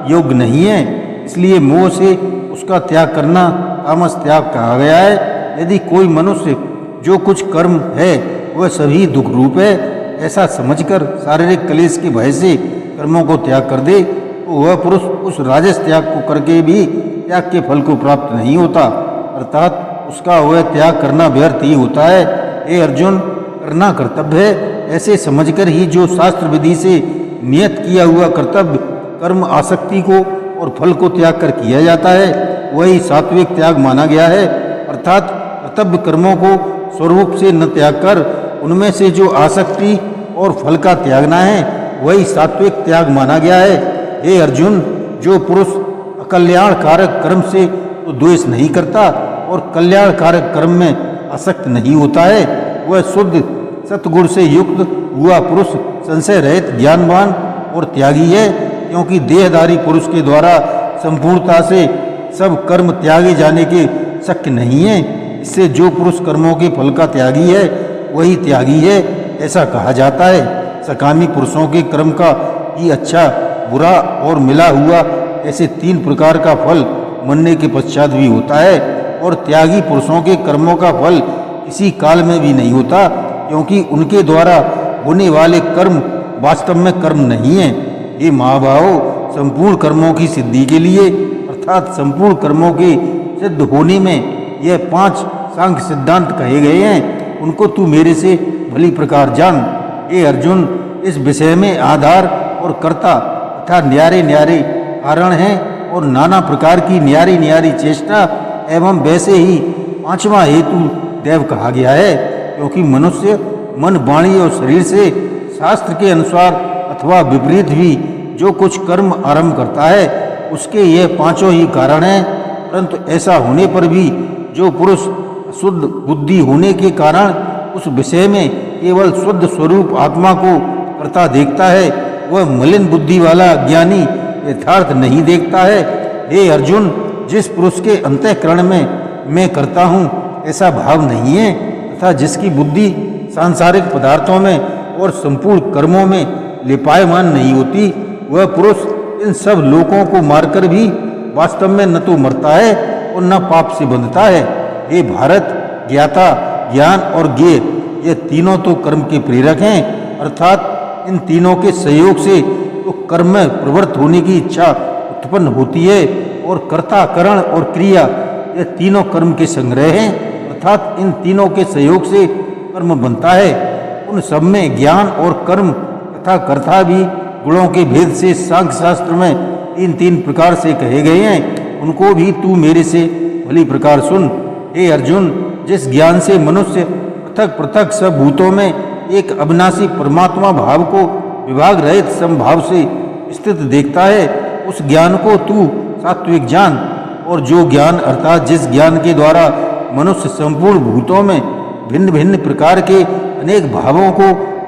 योग्य नहीं है, इसलिए मोह से उसका त्याग करना तामस त्याग कहा गया है। यदि कोई मनुष्य जो कुछ कर्म है वह सभी दुख रूप है ऐसा समझकर शारीरिक क्लेश के भय से कर्मों को त्याग कर दे तो वह पुरुष उस राजस त्याग को करके भी त्याग के फल को प्राप्त नहीं होता, अर्थात उसका वह त्याग करना व्यर्थ ही होता है। हे अर्जुन, करना कर्तव्य है ऐसे समझकर ही जो शास्त्र विधि से नियत किया हुआ कर्तव्य कर्म आसक्ति को और फल को त्याग कर किया जाता है वही सात्विक त्याग माना गया है। अर्थात कर्तव्य कर्मों को स्वरूप से न त्याग कर उनमें से जो आसक्ति और फल का त्यागना है वही सात्विक त्याग माना गया है। हे अर्जुन, जो पुरुष अकल्याणकारक कर्म से तो द्वेष नहीं करता और कल्याणकारक कर्म में आसक्त नहीं होता है वह शुद्ध सतगुण से युक्त हुआ पुरुष संशय रहित ज्ञानवान और त्यागी है, क्योंकि देहधारी पुरुष के द्वारा संपूर्णता से सब कर्म त्यागे जाने के शक्य नहीं है। इससे जो पुरुष कर्मों के फल का त्यागी है वही त्यागी है ऐसा कहा जाता है। सकामी पुरुषों के कर्म का ही अच्छा बुरा और मिला हुआ ऐसे 3 प्रकार का फल मरने के पश्चात भी होता है और त्यागी पुरुषों के कर्मों का फल किसी काल में भी नहीं होता, क्योंकि उनके द्वारा होने वाले कर्म वास्तव में कर्म नहीं है। ये महाभावों, संपूर्ण कर्मों की सिद्धि के लिए अर्थात संपूर्ण कर्मों के सिद्ध होने में यह 5 सांख्य सिद्धांत कहे गए हैं, उनको तू मेरे से भली प्रकार जान। हे अर्जुन, इस विषय में आधार और कर्ता तथा न्यारे न्यारे कारण हैं और नाना प्रकार की न्यारी न्यारी चेष्टा एवं वैसे ही 5वां हेतु देव कहा गया है, क्योंकि मनुष्य मन, वाणी और शरीर से शास्त्र के अनुसार अथवा विपरीत भी जो कुछ कर्म आरंभ करता है उसके ये 5 ही कारण हैं। परंतु ऐसा होने पर भी जो पुरुष शुद्ध बुद्धि होने के कारण उस विषय में केवल शुद्ध स्वरूप आत्मा को कर्ता देखता है, वह मलिन बुद्धि वाला ज्ञानी यथार्थ नहीं देखता है। हे अर्जुन, जिस पुरुष के अंतःकरण में मैं करता हूँ ऐसा भाव नहीं है तथा जिसकी बुद्धि सांसारिक पदार्थों में और संपूर्ण कर्मों में लिपायमान नहीं होती, वह पुरुष इन सब लोगों को मारकर भी वास्तव में न तो मरता है और न पाप से बंधता है। हे भारत, ज्ञाता, ज्ञान और ज्ञेय ये तीनों तो कर्म के प्रेरक हैं, अर्थात इन तीनों के सहयोग से तो कर्म में प्रवृत्त होने की इच्छा उत्पन्न होती है और कर्ता, करण और क्रिया ये तीनों कर्म के संग्रह हैं, अर्थात इन तीनों के सहयोग से कर्म बनता है। उन सब में ज्ञान और कर्म तथा कर्ता भी गुणों के भेद से सांख्य शास्त्र में 3 प्रकार से कहे गए हैं, उनको भी तू मेरे से भली प्रकार सुन। हे अर्जुन, जिस ज्ञान से मनुष्य पृथक पृथक सब भूतों में एक अविनाशी परमात्मा भाव को विभाग रहित समभाव से स्थित देखता है, उस ज्ञान को तू सात्विक जान। और जो ज्ञान अर्थात जिस ज्ञान के द्वारा मनुष्य संपूर्ण भूतों में भिन्न भिन्न प्रकार के अनेक भावों को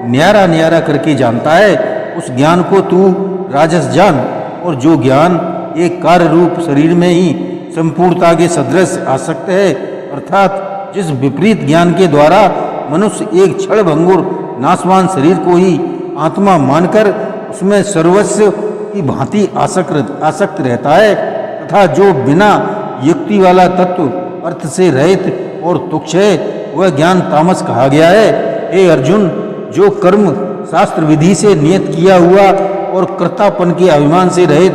न्यारा न्यारा करके जानता है, उस ज्ञान को तू राजस जान। और जो ज्ञान एक कार्य रूप शरीर में ही संपूर्णता के सदृश आसक्त है, अर्थात जिस विपरीत ज्ञान के द्वारा मनुष्य एक क्षण भंगुर नाशवान शरीर को ही आत्मा मानकर उसमें सर्वस्व की भांति आसक्त रहता है, तथा जो बिना युक्ति वाला तत्व अर्थ से रहित और तुच्छ है, वह ज्ञान तामस कहा गया है। हे अर्जुन, जो कर्म शास्त्र विधि से नियत किया हुआ और कर्तापन के अभिमान से रहित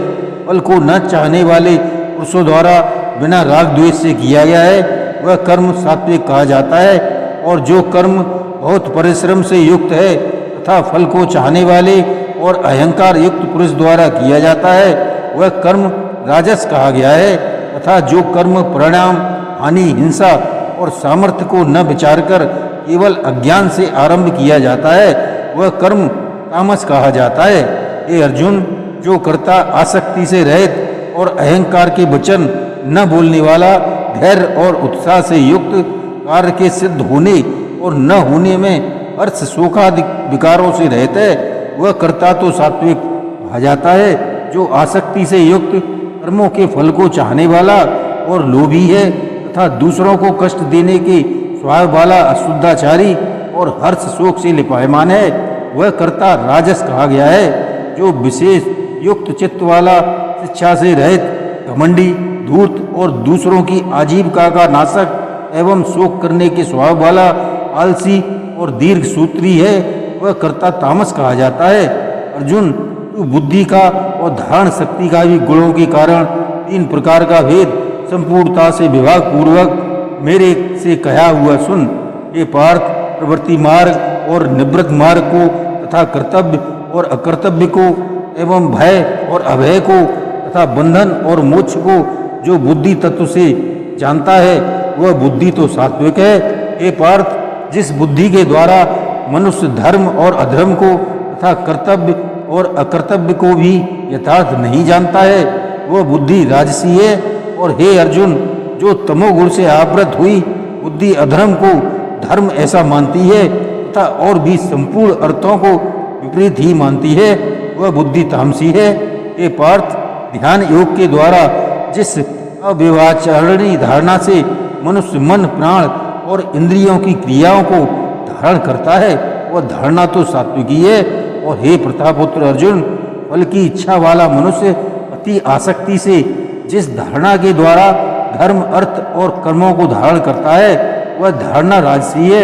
फल को न चाहने वाले पुरुषों द्वारा बिना राग द्वेष से किया गया है, वह कर्म सात्विक कहा जाता है। और जो कर्म बहुत परिश्रम से युक्त है तथा फल को चाहने वाले और अहंकार युक्त पुरुष द्वारा किया जाता है, वह कर्म राजस कहा गया है। तथा जो कर्म परिणाम, हानि, हिंसा और सामर्थ्य को न विचार कर केवल अज्ञान से आरंभ किया जाता है, वह कर्म तामस कहा जाता है। हे अर्जुन, जो कर्ता आसक्ति से रहित और अहंकार के वचन न बोलने वाला, धैर्य और उत्साह से युक्त, कार्य के सिद्ध होने और न होने में हर्ष शोकादि विकारों से रहित है, वह कर्ता तो सात्विक कहा जाता है। जो आसक्ति से युक्त, कर्मों के फल को चाहने वाला और लोभी है तथा दूसरों को कष्ट देने के स्वभाव वाला अशुद्धाचारी और हर्ष शोक से लिपायमान है, वह कर्ता राजस कहा गया है। जो विशेष युक्त चित्त वाला, शिक्षा से रहित, घमंडी, धूर्त और दूसरों की आजीविका का नाशक एवं शोक करने के स्वभाव वाला, आलसी और दीर्घ सूत्री है, वह कर्ता तामस कहा जाता है। अर्जुन, तू बुद्धि का और धारण शक्ति का भी गुणों के कारण 3 प्रकार का भेद संपूर्णता से विभाग पूर्वक मेरे से कहा हुआ सुन। ये पार्थ, प्रवृत्ति मार्ग और निवृत्त मार्ग को तथा कर्तव्य और अकर्तव्य को एवं भय और अभय को तथा बंधन और मोक्ष को जो बुद्धि तत्व से जानता है, वह बुद्धि तो सात्विक है। हे पार्थ, जिस बुद्धि के द्वारा मनुष्य धर्म और अधर्म को तथा कर्तव्य और अकर्तव्य को भी यथार्थ नहीं जानता है, वह बुद्धि राजसी है। और हे अर्जुन, जो तमोगुण से आवृत हुई बुद्धि अधर्म को धर्म ऐसा मानती है तथा और भी संपूर्ण अर्थों को विपरीत ही मानती है, वह बुद्धि तामसी है। हे पार्थ, ध्यान योग के द्वारा जिस अव्यवचारणीय धारणा से मनुष्य मन, प्राण और इंद्रियों की क्रियाओं को धारण करता है, वह धारणा तो सात्विक ही है। और हे प्रतापपुत्र अर्जुन, फल की इच्छा वाला मनुष्य अति आसक्ति से जिस धारणा के द्वारा धर्म, अर्थ और कर्मों को धारण करता है, वह धारणा राजसी है।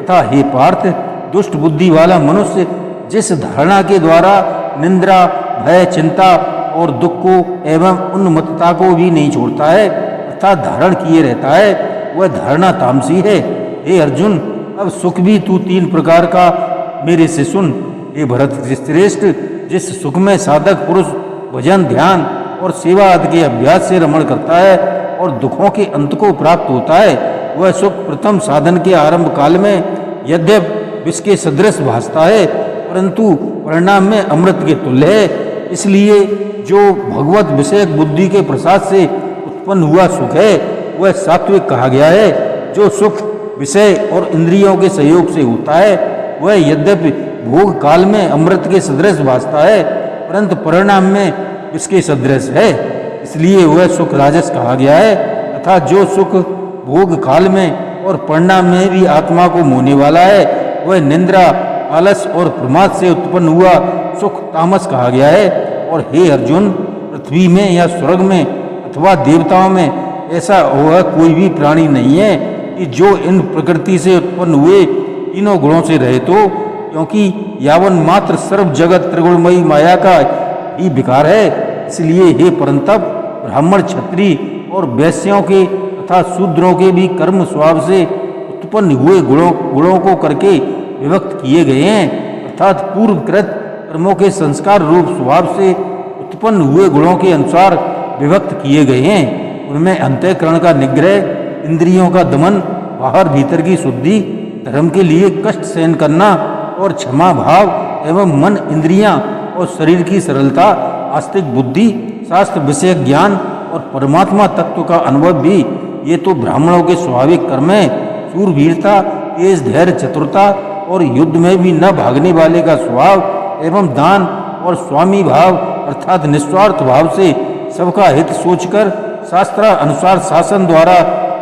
तथा हे पार्थ, दुष्ट बुद्धि वाला मनुष्य जिस धारणा के द्वारा निंद्रा, भय, चिंता और दुख को एवं उन्मत्तता को भी नहीं छोड़ता है अर्थात धारण किए रहता है, वह धारणा तामसी है। हे अर्जुन, अब सुख भी तू 3 प्रकार का मेरे से सुन। हे भरत श्रेष्ठ, जिस सुख में साधक पुरुष भजन, ध्यान और सेवा आदि के अभ्यास से रमण करता है और दुखों के अंत को प्राप्त होता है, वह सुख प्रथम साधन के आरंभ काल में यद्यपि विष के सदृश भासता है, परंतु परिणाम में अमृत के तुल्य है। इसलिए जो भगवत विषयक बुद्धि के प्रसाद से उत्पन्न हुआ सुख है, वह सात्विक कहा गया है। जो सुख विषय और इंद्रियों के सहयोग से होता है, वह यद्यपि भोग काल में अमृत के सदृश भासता है, परंतु परिणाम में इसके सदृश है, इसलिए वह सुख राजस कहा गया है। तथा जो सुख भोग काल में और परिणाम में भी आत्मा को मोहने वाला है, वह निंद्रा, आलस और प्रमाद से उत्पन्न हुआ सुख तामस कहा गया है। और हे अर्जुन, पृथ्वी में या स्वर्ग में अथवा देवताओं में ऐसा वह कोई भी प्राणी नहीं है कि जो इन प्रकृति से उत्पन्न हुए तीनों गुणों से रहित हो, क्योंकि यावन मात्र सर्व जगत त्रिगुणमयी माया का ही विकार है। इसलिए हे परंतप, ब्राह्मण, क्षत्रिय और वैश्यों के तथा शूद्रों के भी कर्म स्वभाव से उत्पन्न हुए गुणों को करके विभक्त किए गए हैं, अर्थात पूर्वकृत कर्मों के संस्कार रूप स्वभाव से उत्पन्न हुए गुणों के अनुसार विभक्त किए गए हैं। उनमें अंतःकरण का निग्रह, इंद्रियों का दमन, बाहर भीतर की शुद्धि, धर्म के लिए कष्ट सहन करना और क्षमा भाव एवं मन, इंद्रियां और शरीर की सरलता, आस्तिक बुद्धि, शास्त्र विषय ज्ञान और परमात्मा तत्व का अनुभव भी ये तो ब्राह्मणों के स्वाभाविक कर्म है। शूरवीरता, तेज धैर्य, चतुरता और युद्ध में भी न भागने वाले का स्वभाव एवं दान और स्वामी भाव अर्थात निस्वार्थ भाव से सबका हित सोचकर शास्त्र अनुसार शासन द्वारा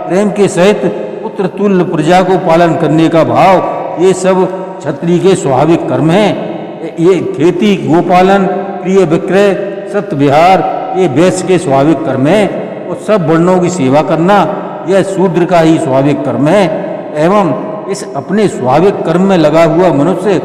प्रेम के सहित पुत्र तुल्य प्रजा को पालन करने का भाव, ये सब क्षत्रिय के स्वाभाविक कर्म हैं। ये खेती, गोपालन, प्रिय विक्रय, सत्य विहार, ये वैश्य के स्वाभाविक कर्म है। और सब वर्णों की सेवा करना, यह शूद्र का ही स्वाभाविक कर्म है। एवं इस अपने स्वाभाविक कर्म में लगा हुआ मनुष्य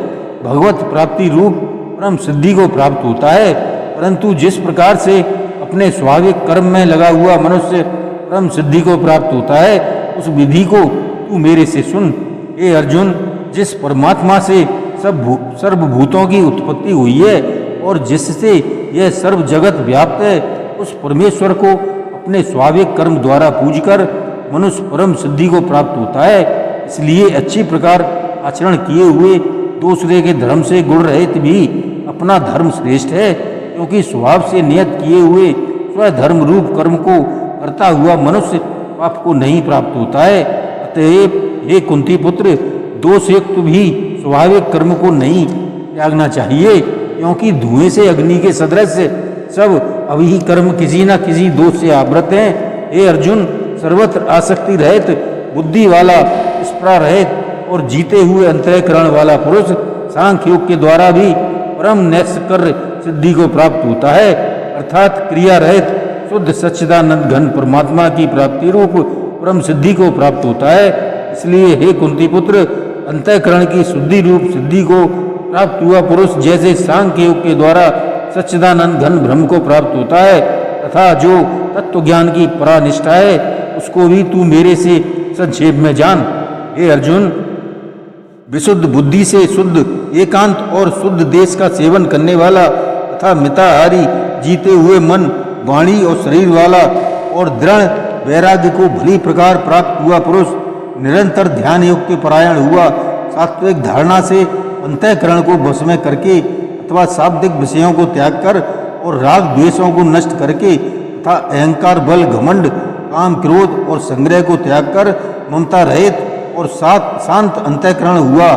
भगवत प्राप्ति रूप परम सिद्धि को प्राप्त होता है। परंतु जिस प्रकार से अपने स्वाभाविक कर्म में लगा हुआ मनुष्य परम सिद्धि को प्राप्त होता है, उस विधि को तू मेरे से सुन। हे अर्जुन, जिस परमात्मा से सर्वभूतों की उत्पत्ति हुई है और जिससे यह सर्व जगत व्याप्त है, उस परमेश्वर को अपने स्वाभाविक कर्म द्वारा पूजकर मनुष्य परम सिद्धि को प्राप्त होता है। इसलिए अच्छी प्रकार आचरण किए हुए दूसरे के धर्म से गुण रहित भी अपना धर्म श्रेष्ठ है, क्योंकि स्वभाव से नियत किए हुए स्वधर्म रूप कर्म को करता हुआ मनुष्य पाप को नहीं प्राप्त होता है। अतएव हे कुंती पुत्र, दोषयुक्त भी स्वाभाविक कर्म को नहीं त्यागना चाहिए, क्योंकि धुएं से अग्नि के सदृश सब अभी कर्म किसी न किसी दोष से आवृत हैं। हे अर्जुन, सर्वत्र आसक्ति रहित, बुद्धि वाला, स्पृहा रहित और जीते हुए अंतःकरण वाला पुरुष सांख्य योग के द्वारा भी परम नैष्कर्य सिद्धि को प्राप्त होता है, अर्थात क्रिया रहित शुद्ध सच्चिदानंद घन परमात्मा की प्राप्ति रूप परम सिद्धि को प्राप्त होता है। इसलिए हे कुंती पुत्र, अंतःकरण की शुद्धि रूप सिद्धि को प्राप्त हुआ पुरुष जैसे सांख्य योग के द्वारा सच्चिदानंद घन ब्रह्म को प्राप्त होता है, तथा जो तत्व ज्ञान की परानिष्ठा है, उसको भी तू मेरे से संक्षेप में जान। हे अर्जुन, विशुद्ध बुद्धि से शुद्ध एकांत और शुद्ध देश का सेवन करने वाला तथा मिताहारी, जीते हुए मन, वाणी और शरीर वाला और दृढ़ वैराग्य को भली प्रकार प्राप्त हुआ पुरुष निरंतर ध्यान योग के परायण हुआ, सात्विक धारणा से अंतःकरण को वश में करके अथवा शाब्दिक विषयों को त्याग कर और राग द्वेषों को नष्ट करके तथा अहंकार, बल, घमंड, काम, क्रोध और संग्रह को त्याग कर ममता रहित और शांत अंतःकरण हुआ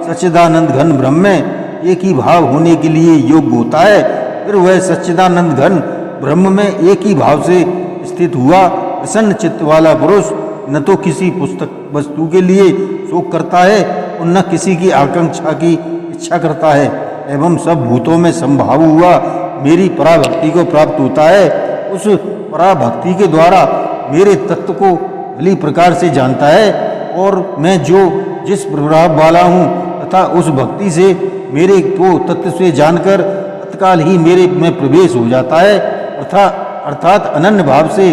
सच्चिदानंद घन ब्रह्म में एक ही भाव होने के लिए योग्य होता है। फिर वह सच्चिदानंद घन ब्रह्म में एक ही भाव से स्थित हुआ प्रसन्न चित्त वाला पुरुष न तो किसी पुस्तक वस्तु के लिए शोक करता है और न किसी की आकांक्षा की इच्छा करता है, एवं सब भूतों में संभाव हुआ मेरी पराभक्ति को प्राप्त होता है। उस पराभक्ति के द्वारा मेरे तत्व को भली प्रकार से जानता है और मैं जो जिस प्रभाव वाला हूँ तथा उस भक्ति से मेरे को तत्व से जानकर तत्काल ही मेरे में प्रवेश हो जाता है, अर्थात अनन्य भाव से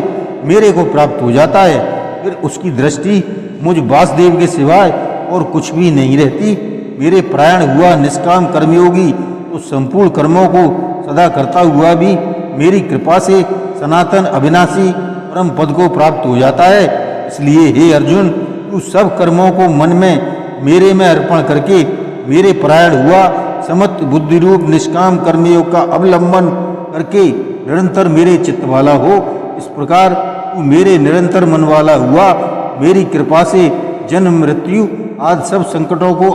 मेरे को प्राप्त हो जाता है। फिर उसकी दृष्टि मुझ वासुदेव के सिवाय और कुछ भी नहीं रहती। मेरे प्राण हुआ निष्काम कर्मयोगी तो संपूर्ण कर्मों को सदा करता हुआ भी मेरी कृपा से सनातन अविनाशी परम पद को प्राप्त हो जाता है। इसलिए हे अर्जुन, तू सब कर्मों को मन में मेरे में अर्पण करके मेरे परायण हुआ समत बुद्धि रूप निष्काम कर्मयोग का अवलंबन करके निरंतर मेरे चित्त वाला हो। इस प्रकार तू मेरे निरंतर मन वाला हुआ मेरी कृपा से जन्म मृत्यु आदि सब संकटों को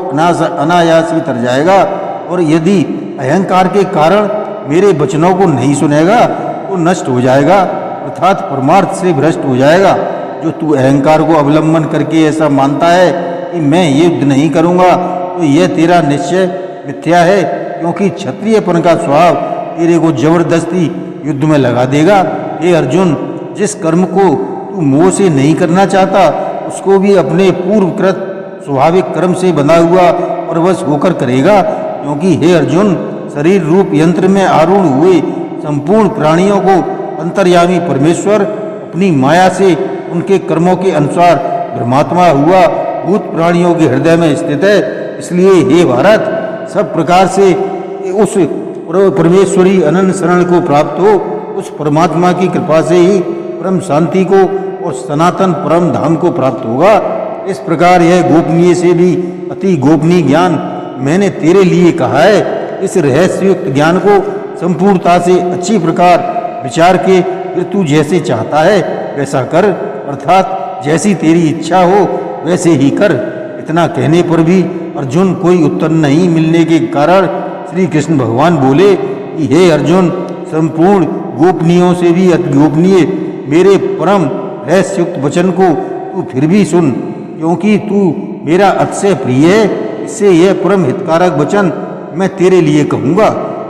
अनायास ही तर जाएगा। और यदि अहंकार के कारण मेरे वचनों को नहीं सुनेगा तो नष्ट हो जाएगा, अर्थात परमार्थ से भ्रष्ट हो जाएगा। जो तू अहंकार को अवलंबन करके ऐसा मानता है कि मैं युद्ध नहीं करूँगा, तो यह तेरा निश्चय मिथ्या है, क्योंकि क्षत्रियपन का स्वभाव तेरे को जबरदस्ती युद्ध में लगा देगा। हे अर्जुन, जिस कर्म को तू मोह से नहीं करना चाहता उसको भी अपने पूर्वकृत स्वाभाविक कर्म से बंधा हुआ परवश होकर करेगा। क्योंकि हे अर्जुन, शरीर रूप यंत्र में आरूढ़ हुए संपूर्ण प्राणियों को अंतर्यामी परमेश्वर अपनी माया से उनके कर्मों के अनुसार ब्रह्मात्मा हुआ भूत प्राणियों के हृदय में स्थित है। इसलिए हे भारत, सब प्रकार से उस परमेश्वरी अनंत शरण को प्राप्त हो। उस परमात्मा की कृपा से ही परम शांति को और सनातन परम धाम को प्राप्त होगा। इस प्रकार यह गोपनीय से भी अति गोपनीय ज्ञान मैंने तेरे लिए कहा है। इस रहस्ययुक्त ज्ञान को संपूर्णता से अच्छी प्रकार विचार के फिर तू जैसे चाहता है वैसा कर, अर्थात जैसी तेरी इच्छा हो वैसे ही कर। इतना कहने पर भी अर्जुन कोई उत्तर नहीं मिलने के कारण श्री कृष्ण भगवान बोले कि हे अर्जुन, संपूर्ण गोपनीयों से भी अति गोपनीय मेरे परम रहस्युक्त वचन को तू फिर भी सुन, क्योंकि तू मेरा अतिशय प्रिय है। इससे यह परम हितकारक वचन मैं तेरे लिए कहूँगा।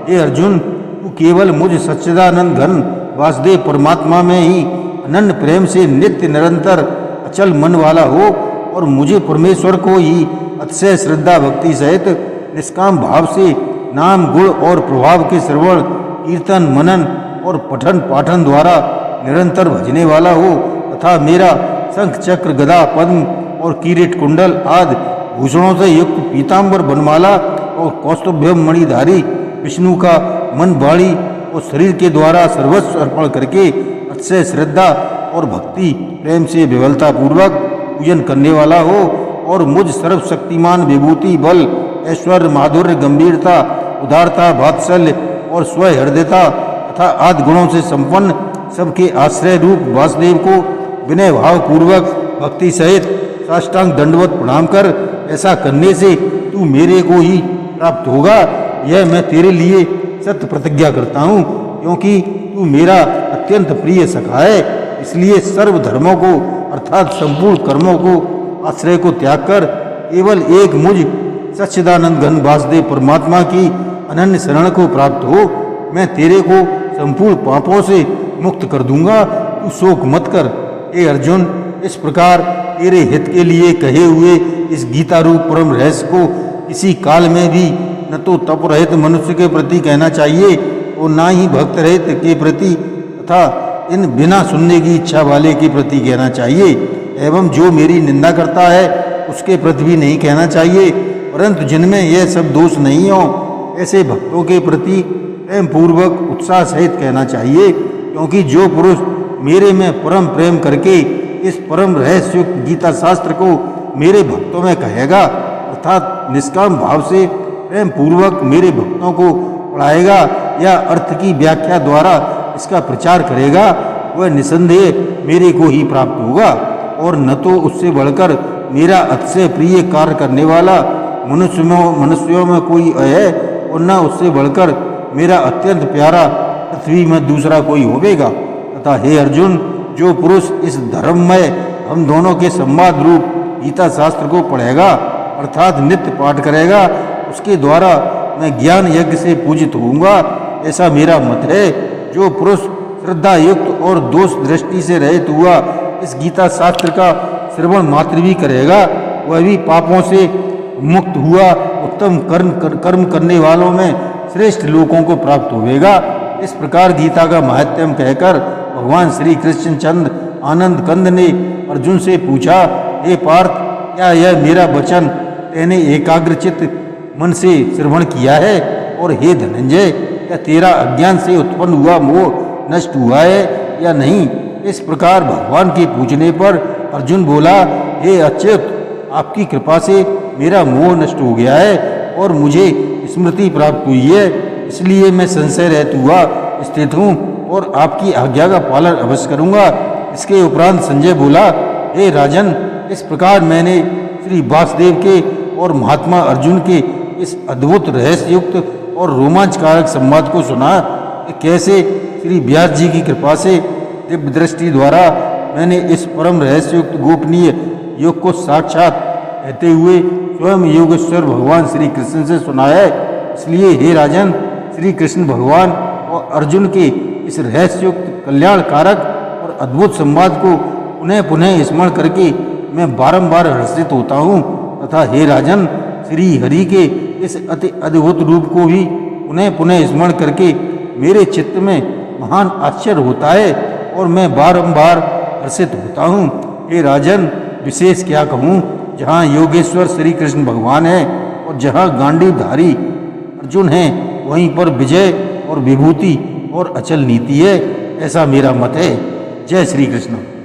हे अर्जुन, तू केवल मुझ सच्चिदानंद घन वासुदेव परमात्मा में ही अनन्य प्रेम से नित्य निरंतर अचल मन वाला हो और मुझे परमेश्वर को ही अतिशय श्रद्धा भक्ति सहित निष्काम भाव से नाम गुण और प्रभाव के श्रवण कीर्तन मनन और पठन पाठन द्वारा निरंतर भजने वाला हो, तथा मेरा शंख चक्र गदा पद्म और किरीट कुंडल आदि भूषणों से युक्त पीताम्बर बनमाला और कौस्तुभ्यम मणिधारी विष्णु का मन वाणी और शरीर के द्वारा सर्वस्व अर्पण करके अतिशय श्रद्धा और भक्ति प्रेम से विवलता पूर्वक पूजन करने वाला हो और मुझ सर्वशक्तिमान विभूति बल ऐश्वर्य माधुर्य गंभीरता उदारता वात्सल्य और स्वहृदयता तथा आदि गुणों से संपन्न सबके आश्रय रूप वासुदेव को विनय भाव पूर्वक भक्ति सहित साष्टांग दंडवत प्रणाम कर। ऐसा करने से तू मेरे को ही प्राप्त होगा, यह मैं तेरे लिए सत्य प्रतिज्ञा करता हूँ। क्योंकि तू मेरा अत्यंत प्रिय सखा है, इसलिए सर्व धर्मों को अर्थात संपूर्ण कर्मों को आश्रय को त्याग कर केवल एक मुझ सच्चिदानंद घन वासुदेव परमात्मा की अनन्य शरण को प्राप्त हो। मैं तेरे को संपूर्ण पापों से मुक्त कर दूंगा, तू शोक मत कर। हे अर्जुन, इस प्रकार तेरे हित के लिए कहे हुए इस गीता रूप परम रहस्य को किसी काल में भी न तो तप रहित मनुष्य के प्रति कहना चाहिए और ना ही भक्त रहित के प्रति तथा इन बिना सुनने की इच्छा वाले के प्रति कहना चाहिए, एवं जो मेरी निंदा करता है उसके प्रति भी नहीं कहना चाहिए। परंतु जिनमें यह सब दोष नहीं हो ऐसे भक्तों के प्रति प्रेम पूर्वक उत्साह सहित कहना चाहिए। क्योंकि जो पुरुष मेरे में परम प्रेम करके इस परम रहस्युक्त गीता शास्त्र को मेरे भक्तों में कहेगा, अर्थात निष्काम भाव से प्रेम पूर्वक मेरे भक्तों को पढ़ाएगा या अर्थ की व्याख्या द्वारा इसका प्रचार करेगा, वह निसंदेह मेरे को ही प्राप्त होगा और न तो उससे बढ़कर मेरा अतिशय प्रिय कार्य करने वाला मनुष्यों में कोई है और न उससे बढ़कर मेरा अत्यंत प्यारा पृथ्वी में दूसरा कोई होवेगा। तथा हे अर्जुन, जो पुरुष इस धर्ममय हम दोनों के संवाद रूप गीता शास्त्र को पढ़ेगा अर्थात नित्य पाठ करेगा, उसके द्वारा मैं ज्ञान यज्ञ से पूजित होऊंगा, ऐसा मेरा मत है। जो पुरुष श्रद्धा युक्त और दोष दृष्टि से रहित हुआ इस गीता शास्त्र का श्रवण मात्र भी करेगा वह भी पापों से मुक्त हुआ उत्तम कर्म करने वालों में श्रेष्ठ लोगों को प्राप्त होवेगा। इस प्रकार गीता का महात्म्य कहकर भगवान श्री कृष्णचंद्र आनंद कंद ने अर्जुन से पूछा, हे पार्थ, क्या यह मेरा वचन तेने एकाग्रचित मन से श्रवण किया है? और हे धनंजय, क्या तेरा अज्ञान से उत्पन्न हुआ मोह नष्ट हुआ है या नहीं? इस प्रकार भगवान के पूछने पर अर्जुन बोला, हे अच्युत, आपकी कृपा से मेरा मोह नष्ट हो गया है और मुझे स्मृति प्राप्त हुई है, इसलिए मैं संशय रहित हुआ स्थित हूँ और आपकी आज्ञा का पालन अवश्य करूँगा। इसके उपरांत संजय बोला, हे राजन, इस प्रकार मैंने श्री वासुदेव के और महात्मा अर्जुन के इस अद्भुत रहस्ययुक्त और रोमांचकारक संवाद को सुना कि कैसे श्री व्यास जी की कृपा से दिव्य दृष्टि द्वारा मैंने इस परम रहस्ययुक्त गोपनीय योग को साक्षात कहते हुए स्वयं योगेश्वर भगवान श्री कृष्ण से सुना है। इसलिए हे राजन, श्री कृष्ण भगवान और अर्जुन के इस रहस्ययुक्त कल्याणकारक और अद्भुत संवाद को पुनः पुनः स्मरण करके मैं बारंबार हर्षित होता हूँ तथा हे राजन, श्री हरि के इस अति अद्भुत रूप को भी पुनः पुनः स्मरण करके मेरे चित्त में महान आश्चर्य होता है और मैं बारंबार हर्षित होता हूँ। हे राजन, विशेष क्या कहूँ, जहाँ योगेश्वर श्री कृष्ण भगवान है और जहाँ गांडीवधारी अर्जुन है, वहीं पर विजय और विभूति और अचल नीति है, ऐसा मेरा मत है। जय श्री कृष्ण।